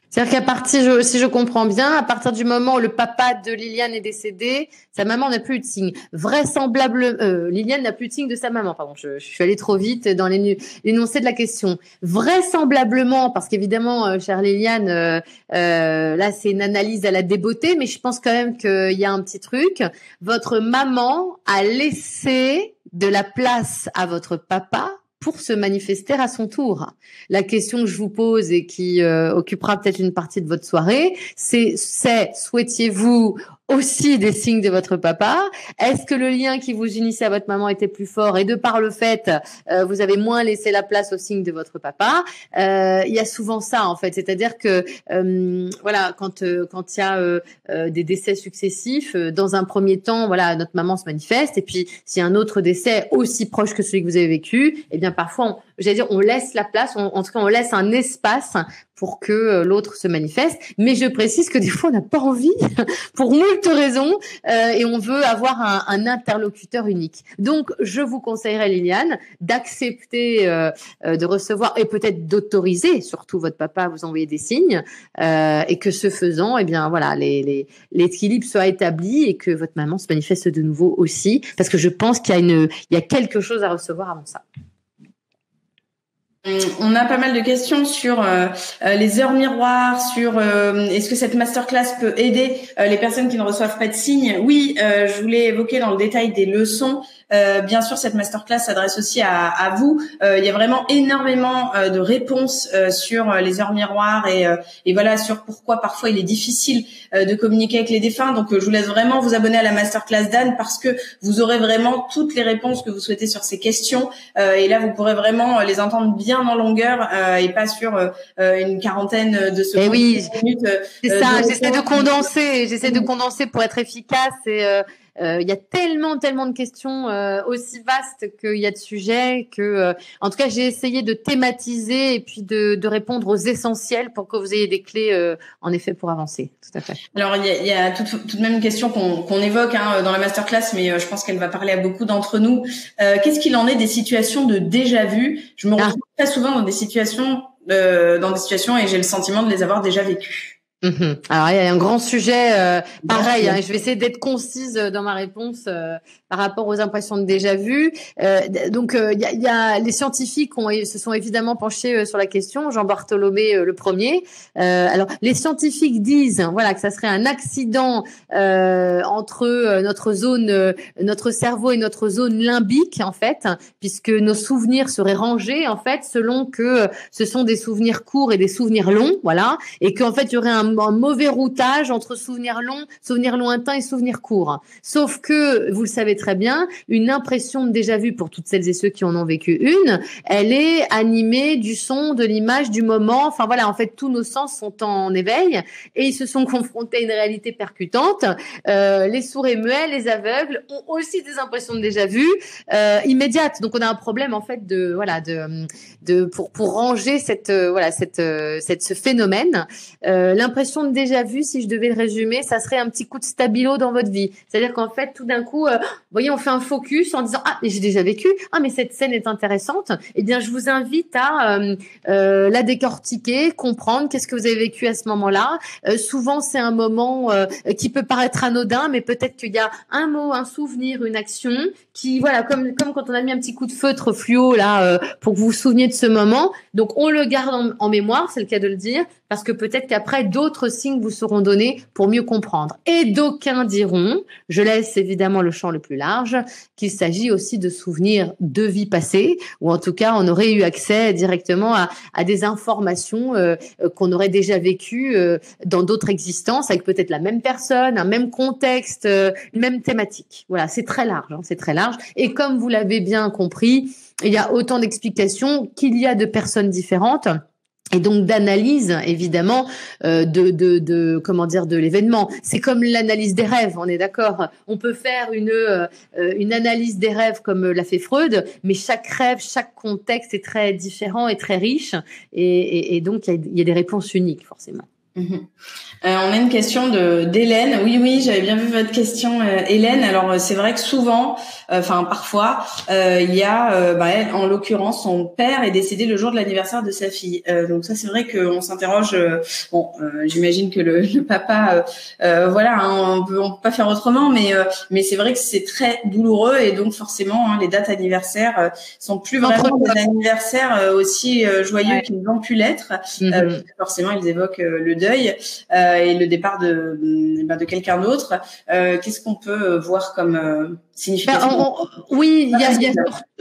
C'est-à-dire qu'à si je comprends bien, à partir du moment où le papa de Liliane est décédé, sa maman n'a plus eu de signe. Liliane n'a plus de signe de sa maman. Pardon, je suis allée trop vite dans l'énoncé de la question. Vraisemblablement, parce qu'évidemment, chère Liliane, là c'est une analyse à la débeauté, mais je pense quand même qu'il y a un petit truc. Votre maman a laissé de la place à votre papa pour se manifester à son tour. La question que je vous pose et qui occupera peut-être une partie de votre soirée, c'est souhaitiez-vous aussi des signes de votre papa? Est-ce que le lien qui vous unissait à votre maman était plus fort et de par le fait, vous avez moins laissé la place aux signes de votre papa? Il y a souvent ça en fait, c'est-à-dire que voilà, quand il y a des décès successifs, dans un premier temps, voilà, notre maman se manifeste et puis s'il y a un autre décès aussi proche que celui que vous avez vécu, eh bien parfois, on laisse la place, en tout cas on laisse un espace pour que l'autre se manifeste. Mais je précise que des fois, on n'a pas envie, pour moult raisons, et on veut avoir un interlocuteur unique. Donc, je vous conseillerais, Liliane, d'accepter de recevoir et peut-être d'autoriser, surtout votre papa, à vous envoyer des signes, et que ce faisant, eh bien, voilà, l'équilibre soit établi et que votre maman se manifeste de nouveau aussi, parce que je pense qu'il y a quelque chose à recevoir avant ça. On a pas mal de questions sur les heures miroirs, sur est-ce que cette masterclass peut aider les personnes qui ne reçoivent pas de signes. Oui, je voulais évoquer dans le détail des leçons Bien sûr, cette masterclass s'adresse aussi à vous. Il y a vraiment énormément de réponses sur les heures miroirs et voilà sur pourquoi parfois il est difficile de communiquer avec les défunts. Donc, je vous laisse vraiment vous abonner à la masterclass d'Anne parce que vous aurez vraiment toutes les réponses que vous souhaitez sur ces questions. Et là, vous pourrez vraiment les entendre bien en longueur et pas sur une quarantaine de secondes. Et oui, c'est ça. J'essaie de condenser pour être efficace. Et il y a tellement de questions aussi vastes qu'il y a de sujets que, en tout cas, j'ai essayé de thématiser et puis de répondre aux essentiels pour que vous ayez des clés, en effet, pour avancer. Tout à fait. Alors, il y a tout de même une question qu'on évoque dans la masterclass, mais je pense qu'elle va parler à beaucoup d'entre nous. Qu'est-ce qu'il en est des situations de déjà-vu? Je me retrouve très souvent dans des situations et j'ai le sentiment de les avoir déjà vécues. Alors, il y a un grand sujet, pareil, je vais essayer d'être concise dans ma réponse par rapport aux impressions de déjà-vu. Donc, il y a les scientifiques se sont évidemment penchés sur la question, Jean Bartholomé le premier. Alors, les scientifiques disent voilà que ça serait un accident entre notre cerveau et notre zone limbique, en fait, puisque nos souvenirs seraient rangés, en fait, selon que ce sont des souvenirs courts et des souvenirs longs, voilà, et qu'en fait, il y aurait un mauvais routage entre souvenirs longs, souvenirs lointains et souvenirs courts. Sauf que, vous le savez très bien, une impression de déjà-vu pour toutes celles et ceux qui en ont vécu une, elle est animée du son, de l'image, du moment. Enfin voilà, en fait, tous nos sens sont en éveil et ils se sont confrontés à une réalité percutante. Les sourds et muets, les aveugles ont aussi des impressions de déjà-vu immédiates. Donc on a un problème en fait pour ranger ce phénomène. L'impression de déjà-vu, si je devais le résumer, ça serait un petit coup de stabilo dans votre vie. C'est-à-dire qu'en fait, tout d'un coup, vous voyez, on fait un focus en disant « Ah, mais j'ai déjà vécu. Ah, mais cette scène est intéressante. » Eh bien, je vous invite à la décortiquer, comprendre qu'est-ce que vous avez vécu à ce moment-là. Souvent, c'est un moment qui peut paraître anodin, mais peut-être qu'il y a un mot, un souvenir, une action qui, voilà, comme quand on a mis un petit coup de feutre fluo là pour que vous vous souveniez de ce moment. Donc, on le garde en mémoire, c'est le cas de le dire, parce que peut-être qu'après, d'autres signes vous seront donnés pour mieux comprendre. Et d'aucuns diront, je laisse évidemment le champ le plus large, qu'il s'agit aussi de souvenirs de vie passée, ou en tout cas, on aurait eu accès directement à des informations qu'on aurait déjà vécues dans d'autres existences, avec peut-être la même personne, un même contexte, une même thématique. Voilà, c'est très large, c'est très large. Et comme vous l'avez bien compris, il y a autant d'explications qu'il y a de personnes différentes. Et donc d'analyse évidemment de l'événement. C'est comme l'analyse des rêves, on est d'accord. On peut faire une analyse des rêves comme l'a fait Freud, mais chaque rêve, chaque contexte est très différent et très riche, et donc il y a des réponses uniques forcément. On a une question d'Hélène. Oui, j'avais bien vu votre question, Hélène. Alors c'est vrai que souvent, parfois, il y a, elle, en l'occurrence, son père est décédé le jour de l'anniversaire de sa fille. Donc ça, c'est vrai qu'on s'interroge. J'imagine que le papa, on peut pas faire autrement, mais c'est vrai que c'est très douloureux et donc forcément, les dates anniversaires sont plus vraiment des anniversaires aussi joyeux qu'ils ont pu l'être. Forcément, ils évoquent le deuil et le départ de quelqu'un d'autre. Qu'est-ce qu'on peut voir comme signification? Oui, il y a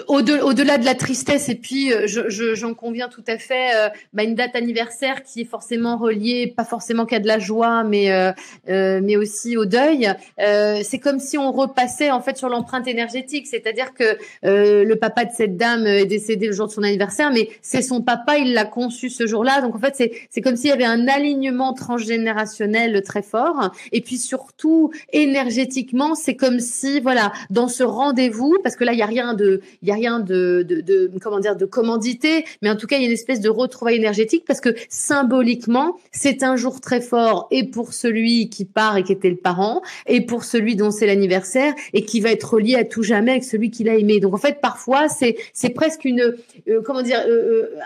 au-delà de la tristesse, et puis j'en conviens tout à fait, une date anniversaire qui est forcément reliée, pas forcément qu'à de la joie, mais aussi au deuil. C'est comme si on repassait en fait sur l'empreinte énergétique, c'est-à-dire que le papa de cette dame est décédé le jour de son anniversaire, mais c'est son papa, il l'a conçu ce jour-là, donc en fait c'est comme s'il y avait un alignement transgénérationnel très fort, et puis surtout énergétiquement, c'est comme si dans ce rendez-vous, parce que là il y a rien de commandité, mais en tout cas il y a une espèce de retrouvaille énergétique, parce que symboliquement c'est un jour très fort, et pour celui qui part et qui était le parent, et pour celui dont c'est l'anniversaire, et qui va être relié à tout jamais avec celui qu'il a aimé. Donc en fait parfois c'est presque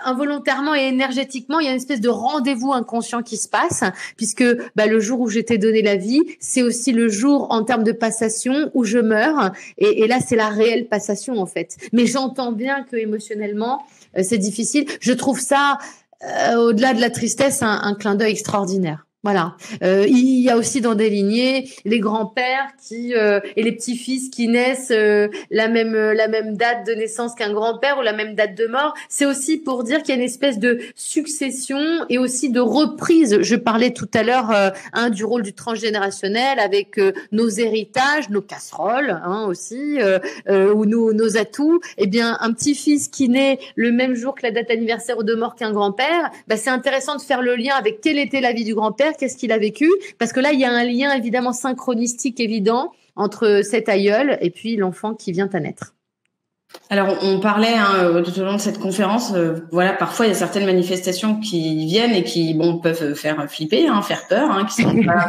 involontairement et énergétiquement, il y a une espèce de rendez-vous inconscient qui se passe, puisque le jour où j'ai été donné la vie, c'est aussi le jour en termes de passation où je meurs, et là c'est la réelle passation en fait. Mais j'entends bien que émotionnellement c'est difficile. Je trouve ça au-delà de la tristesse un clin d'œil extraordinaire. Voilà. Il y a aussi dans des lignées les grands-pères qui et les petits-fils qui naissent la même date de naissance qu'un grand-père ou la même date de mort. C'est aussi pour dire qu'il y a une espèce de succession et aussi de reprise. Je parlais tout à l'heure du rôle du transgénérationnel avec nos héritages, nos casseroles aussi ou nos atouts. Eh bien, un petit-fils qui naît le même jour que la date anniversaire de mort qu'un grand-père, c'est intéressant de faire le lien avec quelle était la vie du grand-père. Qu'est-ce qu'il a vécu? Parce que là, il y a un lien évidemment synchronistique évident entre cet aïeul et puis l'enfant qui vient à naître. Alors, on parlait tout au long de cette conférence, voilà, parfois il y a certaines manifestations qui viennent et qui peuvent faire flipper, faire peur, qui sont pas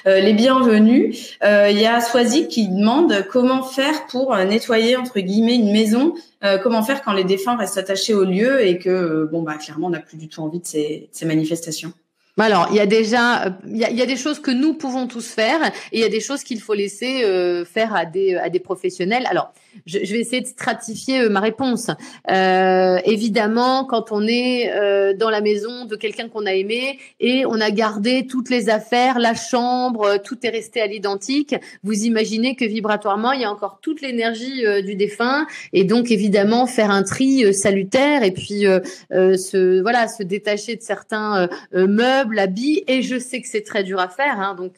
les bienvenus. Il y a Swazik qui demande comment faire pour nettoyer entre guillemets une maison, comment faire quand les défunts restent attachés au lieu et que clairement on n'a plus du tout envie de ces manifestations. Alors, il y a déjà, il y a des choses que nous pouvons tous faire et il y a des choses qu'il faut laisser faire à des professionnels. Alors, je vais essayer de stratifier ma réponse. Évidemment, quand on est dans la maison de quelqu'un qu'on a aimé et on a gardé toutes les affaires, la chambre, tout est resté à l'identique, vous imaginez que vibratoirement, il y a encore toute l'énergie du défunt et donc évidemment faire un tri salutaire et puis se détacher de certains meubles, l'habit, et je sais que c'est très dur à faire, donc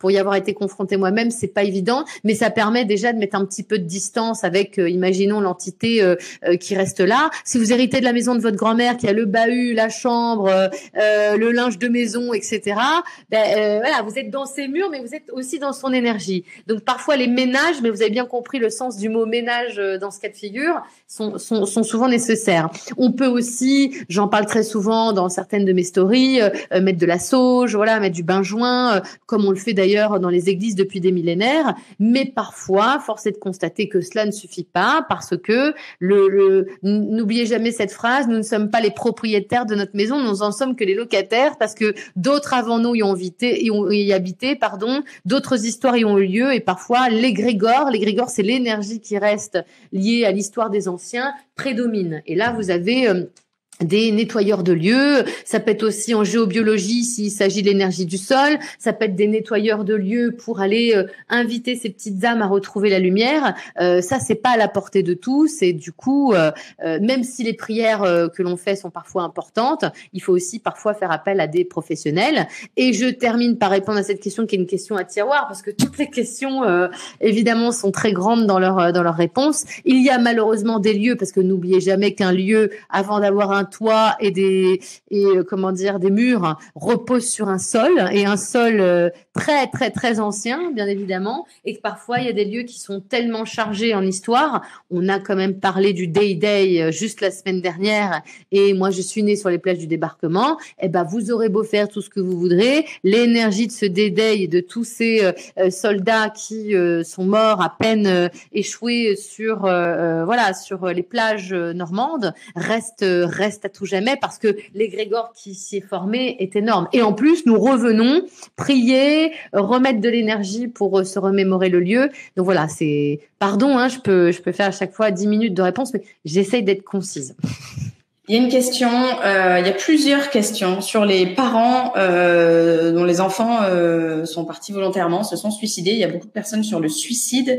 pour y avoir été confrontée moi-même, c'est pas évident, mais ça permet déjà de mettre un petit peu de distance avec, imaginons l'entité qui reste là. Si vous héritez de la maison de votre grand-mère qui a le bahut, la chambre, le linge de maison, etc., vous êtes dans ses murs, mais vous êtes aussi dans son énergie. Donc parfois les ménages, mais vous avez bien compris le sens du mot ménage dans ce cas de figure, sont souvent nécessaires. On peut aussi, j'en parle très souvent dans certaines de mes stories, mettre de la sauge, mettre du bain-joint, comme on le fait d'ailleurs dans les églises depuis des millénaires. Mais parfois, force est de constater que cela ne suffit pas parce que n'oubliez jamais cette phrase, nous ne sommes pas les propriétaires de notre maison, nous en sommes que les locataires parce que d'autres avant nous y ont habité, d'autres histoires y ont eu lieu et parfois l'égrégore, c'est l'énergie qui reste liée à l'histoire des anciens, prédomine. Et là, vous avez des nettoyeurs de lieux, ça peut être aussi en géobiologie s'il s'agit de l'énergie du sol, ça peut être des nettoyeurs de lieux pour aller inviter ces petites âmes à retrouver la lumière. Ça, c'est pas à la portée de tous et du coup, même si les prières que l'on fait sont parfois importantes, il faut aussi parfois faire appel à des professionnels. Et je termine par répondre à cette question qui est une question à tiroir parce que toutes les questions, évidemment, sont très grandes dans leur réponse. Il y a malheureusement des lieux parce que n'oubliez jamais qu'un lieu, avant d'avoir un toit et des murs repose sur un sol et un sol très très très ancien bien évidemment et que parfois il y a des lieux qui sont tellement chargés en histoire. On a quand même parlé du Day juste la semaine dernière et moi je suis née sur les plages du débarquement. Vous aurez beau faire tout ce que vous voudrez, l'énergie de ce Day et de tous ces soldats qui sont morts à peine échoués sur les plages normandes reste à tout jamais parce que l'égrégore qui s'y est formé est énorme. Et en plus, nous revenons prier, remettre de l'énergie pour se remémorer le lieu. Donc voilà, c'est... Pardon, je peux faire à chaque fois 10 minutes de réponse, mais j'essaye d'être concise. Il y a une question, il y a plusieurs questions sur les parents dont les enfants sont partis volontairement, se sont suicidés. Il y a beaucoup de personnes sur le suicide.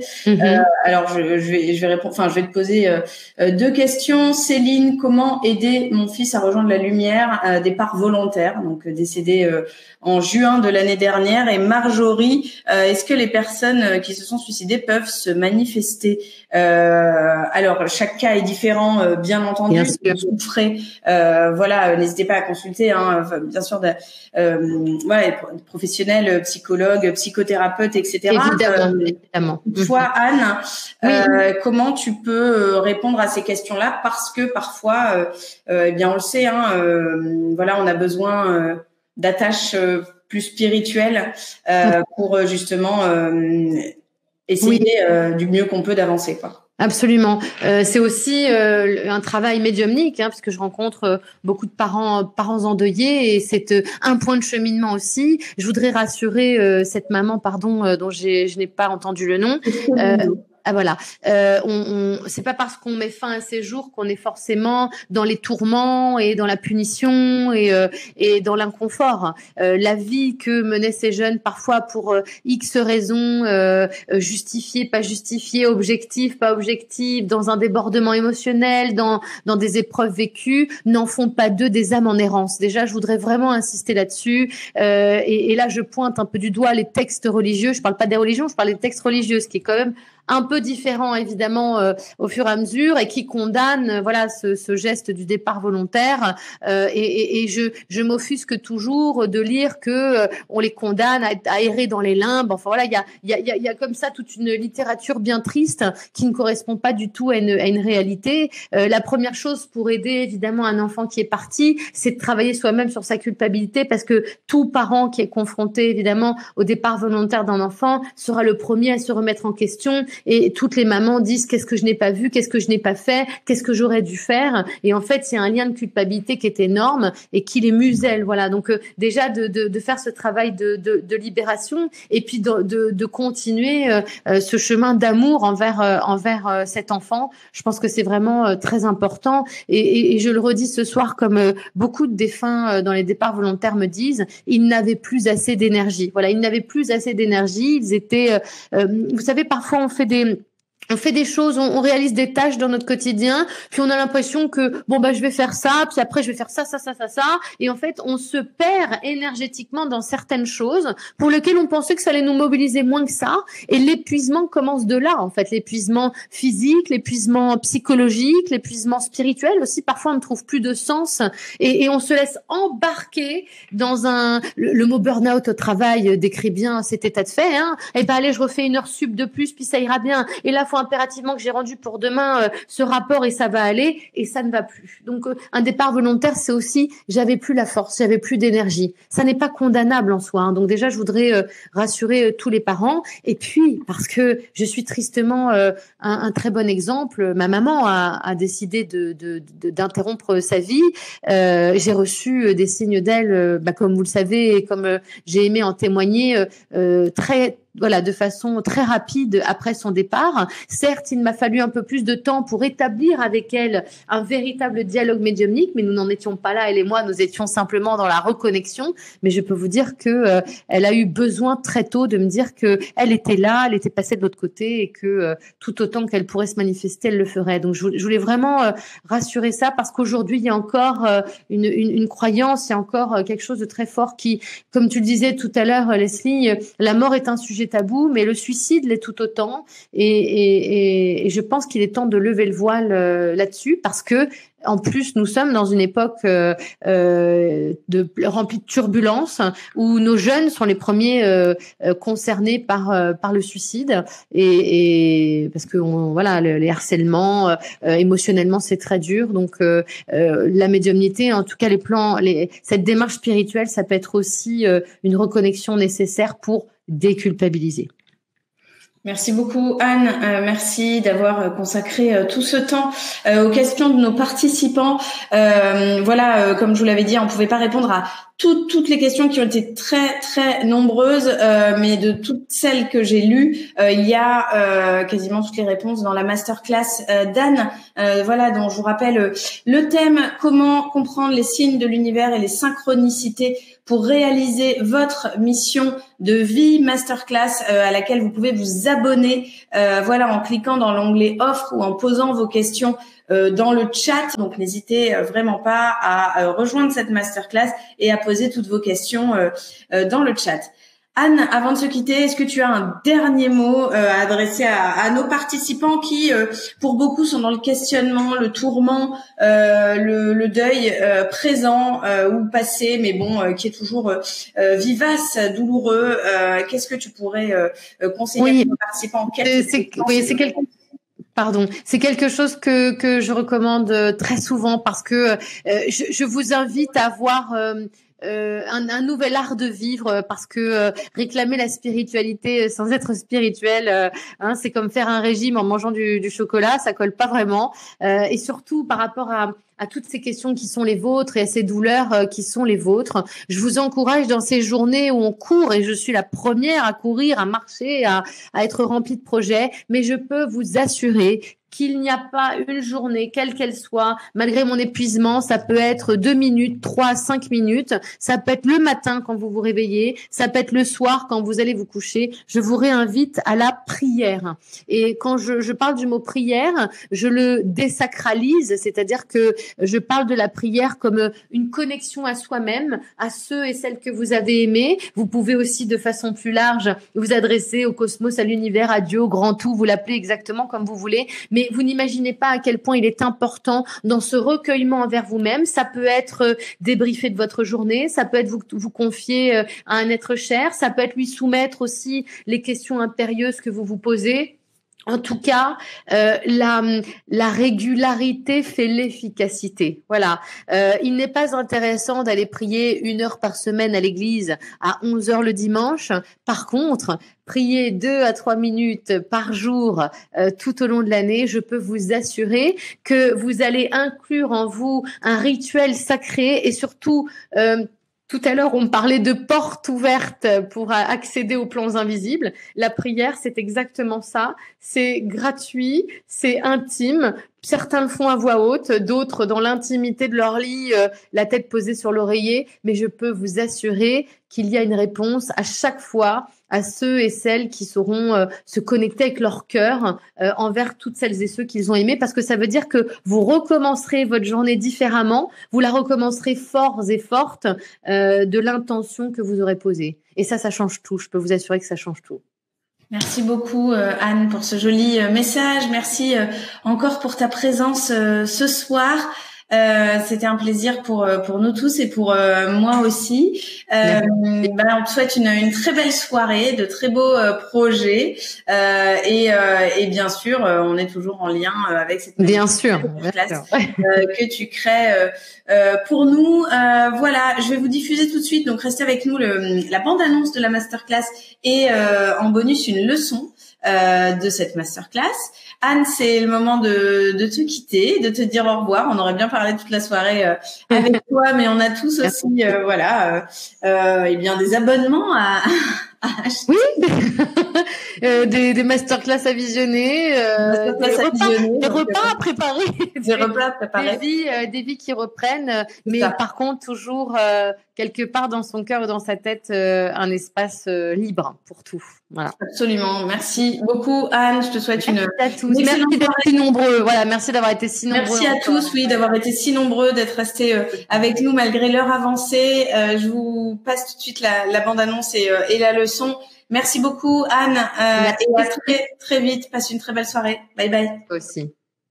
Alors je vais répondre. Enfin, je vais te poser deux questions. Céline, comment aider mon fils à rejoindre la lumière départ volontaire, donc décédé en juin de l'année dernière. Et Marjorie, est-ce que les personnes qui se sont suicidées peuvent se manifester? Alors chaque cas est différent, bien entendu. Bien sûr. N'hésitez pas à consulter, bien sûr, professionnels, psychologues, psychothérapeutes, etc. Évidemment. Toi, Anne, comment tu peux répondre à ces questions-là? Parce que parfois, on le sait, on a besoin d'attaches plus spirituelles pour justement essayer du mieux qu'on peut d'avancer, quoi. Absolument. C'est aussi un travail médiumnique, parce que je rencontre beaucoup de parents endeuillés et c'est un point de cheminement aussi. Je voudrais rassurer cette maman, dont je n'ai pas entendu le nom. Ah voilà, c'est pas parce qu'on met fin à ces jours qu'on est forcément dans les tourments et dans la punition et dans l'inconfort. La vie que menaient ces jeunes, parfois pour X raisons, justifiées, pas justifiées, objectives, pas objectives, dans un débordement émotionnel, dans des épreuves vécues, n'en font pas d'eux des âmes en errance. Déjà, je voudrais vraiment insister là-dessus. Et là, je pointe un peu du doigt les textes religieux. Je parle pas des religions, je parle des textes religieux, ce qui est quand même un peu différent évidemment au fur et à mesure et qui condamne voilà ce geste du départ volontaire et je m'offusque toujours de lire que on les condamne à errer dans les limbes. Enfin voilà, il y a comme ça toute une littérature bien triste qui ne correspond pas du tout à une réalité. La première chose pour aider évidemment un enfant qui est parti, c'est de travailler soi-même sur sa culpabilité, parce que tout parent qui est confronté évidemment au départ volontaire d'un enfant sera le premier à se remettre en question. Et toutes les mamans disent qu'est-ce que je n'ai pas vu, qu'est-ce que je n'ai pas fait, qu'est-ce que j'aurais dû faire. Et en fait, il y a un lien de culpabilité qui est énorme et qui les muselle. Voilà. Donc déjà de faire ce travail de libération et puis de continuer ce chemin d'amour envers cet enfant. Je pense que c'est vraiment très important. Et je le redis ce soir, comme beaucoup de défunts dans les départs volontaires me disent, ils n'avaient plus assez d'énergie. Voilà, ils n'avaient plus assez d'énergie. Ils étaient, vous savez, parfois on fait des choses, on réalise des tâches dans notre quotidien, puis on a l'impression que bon je vais faire ça, puis après je vais faire ça, et en fait on se perd énergétiquement dans certaines choses pour lesquelles on pensait que ça allait nous mobiliser moins que ça, et l'épuisement commence de là en fait, l'épuisement physique, l'épuisement psychologique, l'épuisement spirituel aussi. Parfois on ne trouve plus de sens et on se laisse embarquer dans le mot burn-out au travail décrit bien cet état de fait. Et ben allez, je refais une heure sup de plus, puis ça ira bien. Et là, faut impérativement que j'ai rendu pour demain ce rapport et ça va aller, et ça ne va plus. Donc un départ volontaire, c'est aussi j'avais plus la force, j'avais plus d'énergie. Ça n'est pas condamnable en soi. Donc déjà, je voudrais rassurer tous les parents. Et puis parce que je suis tristement un très bon exemple, ma maman a décidé d'interrompre sa vie. J'ai reçu des signes d'elle, comme vous le savez, et comme j'ai aimé en témoigner, de façon très rapide après son départ. Certes, il m'a fallu un peu plus de temps pour établir avec elle un véritable dialogue médiumnique, mais nous n'en étions pas là, elle et moi, nous étions simplement dans la reconnexion. Mais je peux vous dire que elle a eu besoin très tôt de me dire que elle était là, elle était passée de l'autre côté, et que tout autant qu'elle pourrait se manifester, elle le ferait. Donc je voulais vraiment rassurer ça, parce qu'aujourd'hui il y a encore une croyance, il y a encore quelque chose de très fort qui, comme tu le disais tout à l'heure, Leslie, la mort est un sujet tabou, mais le suicide l'est tout autant. Et je pense qu'il est temps de lever le voile là-dessus, parce que en plus, nous sommes dans une époque remplie de turbulences, où nos jeunes sont les premiers concernés par le suicide, et parce que les harcèlements émotionnellement, c'est très dur. Donc la médiumnité, en tout cas cette démarche spirituelle, ça peut être aussi une reconnexion nécessaire pour déculpabiliser. Merci beaucoup Anne, merci d'avoir consacré tout ce temps aux questions de nos participants. Comme je vous l'avais dit, on pouvait pas répondre à toutes les questions qui ont été très très nombreuses, mais de toutes celles que j'ai lues, il y a quasiment toutes les réponses dans la masterclass d'Anne, dont je vous rappelle le thème: comment comprendre les signes de l'univers et les synchronicités pour réaliser votre mission de vie masterclass, à laquelle vous pouvez vous abonner en cliquant dans l'onglet offre ou en posant vos questions dans le chat. Donc n'hésitez vraiment pas à rejoindre cette masterclass et à poser toutes vos questions dans le chat. Anne, avant de se quitter, est-ce que tu as un dernier mot à adresser à nos participants qui, pour beaucoup, sont dans le questionnement, le tourment, le deuil présent ou passé, mais qui est toujours vivace, douloureux. Qu'est-ce que tu pourrais conseiller à nos participants? C'est quelque chose que je recommande très souvent, parce que je vous invite à avoir un nouvel art de vivre, parce que réclamer la spiritualité sans être spirituel, c'est comme faire un régime en mangeant du chocolat, ça colle pas vraiment. Et surtout par rapport à toutes ces questions qui sont les vôtres et à ces douleurs qui sont les vôtres. Je vous encourage dans ces journées où on court, et je suis la première à courir, à marcher, à être remplie de projets, mais je peux vous assurer qu'il n'y a pas une journée, quelle qu'elle soit, malgré mon épuisement, ça peut être 2 minutes, 3, 5 minutes, ça peut être le matin quand vous vous réveillez, ça peut être le soir quand vous allez vous coucher. Je vous réinvite à la prière. Et quand je parle du mot prière, je le désacralise, c'est-à-dire que je parle de la prière comme une connexion à soi-même, à ceux et celles que vous avez aimés. Vous pouvez aussi, de façon plus large, vous adresser au cosmos, à l'univers, à Dieu, au grand tout, vous l'appelez exactement comme vous voulez. Mais vous n'imaginez pas à quel point il est important dans ce recueillement envers vous-même. Ça peut être débriefer de votre journée, ça peut être vous confier à un être cher, ça peut être lui soumettre aussi les questions impérieuses que vous vous posez. En tout cas, la régularité fait l'efficacité. Voilà. Il n'est pas intéressant d'aller prier 1 heure par semaine à l'église à 11 heures le dimanche. Par contre, prier 2 à 3 minutes par jour tout au long de l'année, je peux vous assurer que vous allez inclure en vous un rituel sacré, et surtout tout à l'heure, on parlait de portes ouvertes pour accéder aux plans invisibles. La prière, c'est exactement ça. C'est gratuit, c'est intime. Certains le font à voix haute, d'autres dans l'intimité de leur lit, la tête posée sur l'oreiller. Mais je peux vous assurer qu'il y a une réponse à chaque fois à ceux et celles qui sauront se connecter avec leur cœur envers toutes celles et ceux qu'ils ont aimés, parce que ça veut dire que vous recommencerez votre journée différemment, vous la recommencerez forts et forte de l'intention que vous aurez posée. Et ça change tout. Je peux vous assurer que ça change tout. Merci beaucoup Anne pour ce joli message. Merci encore pour ta présence ce soir. C'était un plaisir pour nous tous et pour moi aussi. On te souhaite une très belle soirée, de très beaux projets et bien sûr on est toujours en lien avec cette classe que tu crées pour nous. Voilà, je vais vous diffuser tout de suite, donc restez avec nous la bande-annonce de la masterclass et en bonus une leçon de cette masterclass. Anne, c'est le moment de te quitter, de te dire au revoir. On aurait bien parlé toute la soirée avec toi, mais on a tous aussi des abonnements à acheter. Oui, des masterclass à visionner, des repas à préparer, des vies qui reprennent, mais par contre toujours quelque part dans son cœur ou dans sa tête un espace libre pour tout. Voilà. Absolument. Merci beaucoup Anne. Je te souhaite merci à tous. Merci d'être si nombreux. Voilà, merci d'avoir été si nombreux. Merci à tous, d'avoir été si nombreux, d'être restés avec nous malgré l'heure avancée. Je vous passe tout de suite la bande-annonce et la leçon. Merci beaucoup Anne et à très très vite. Passe une très belle soirée. Bye bye. Toi aussi.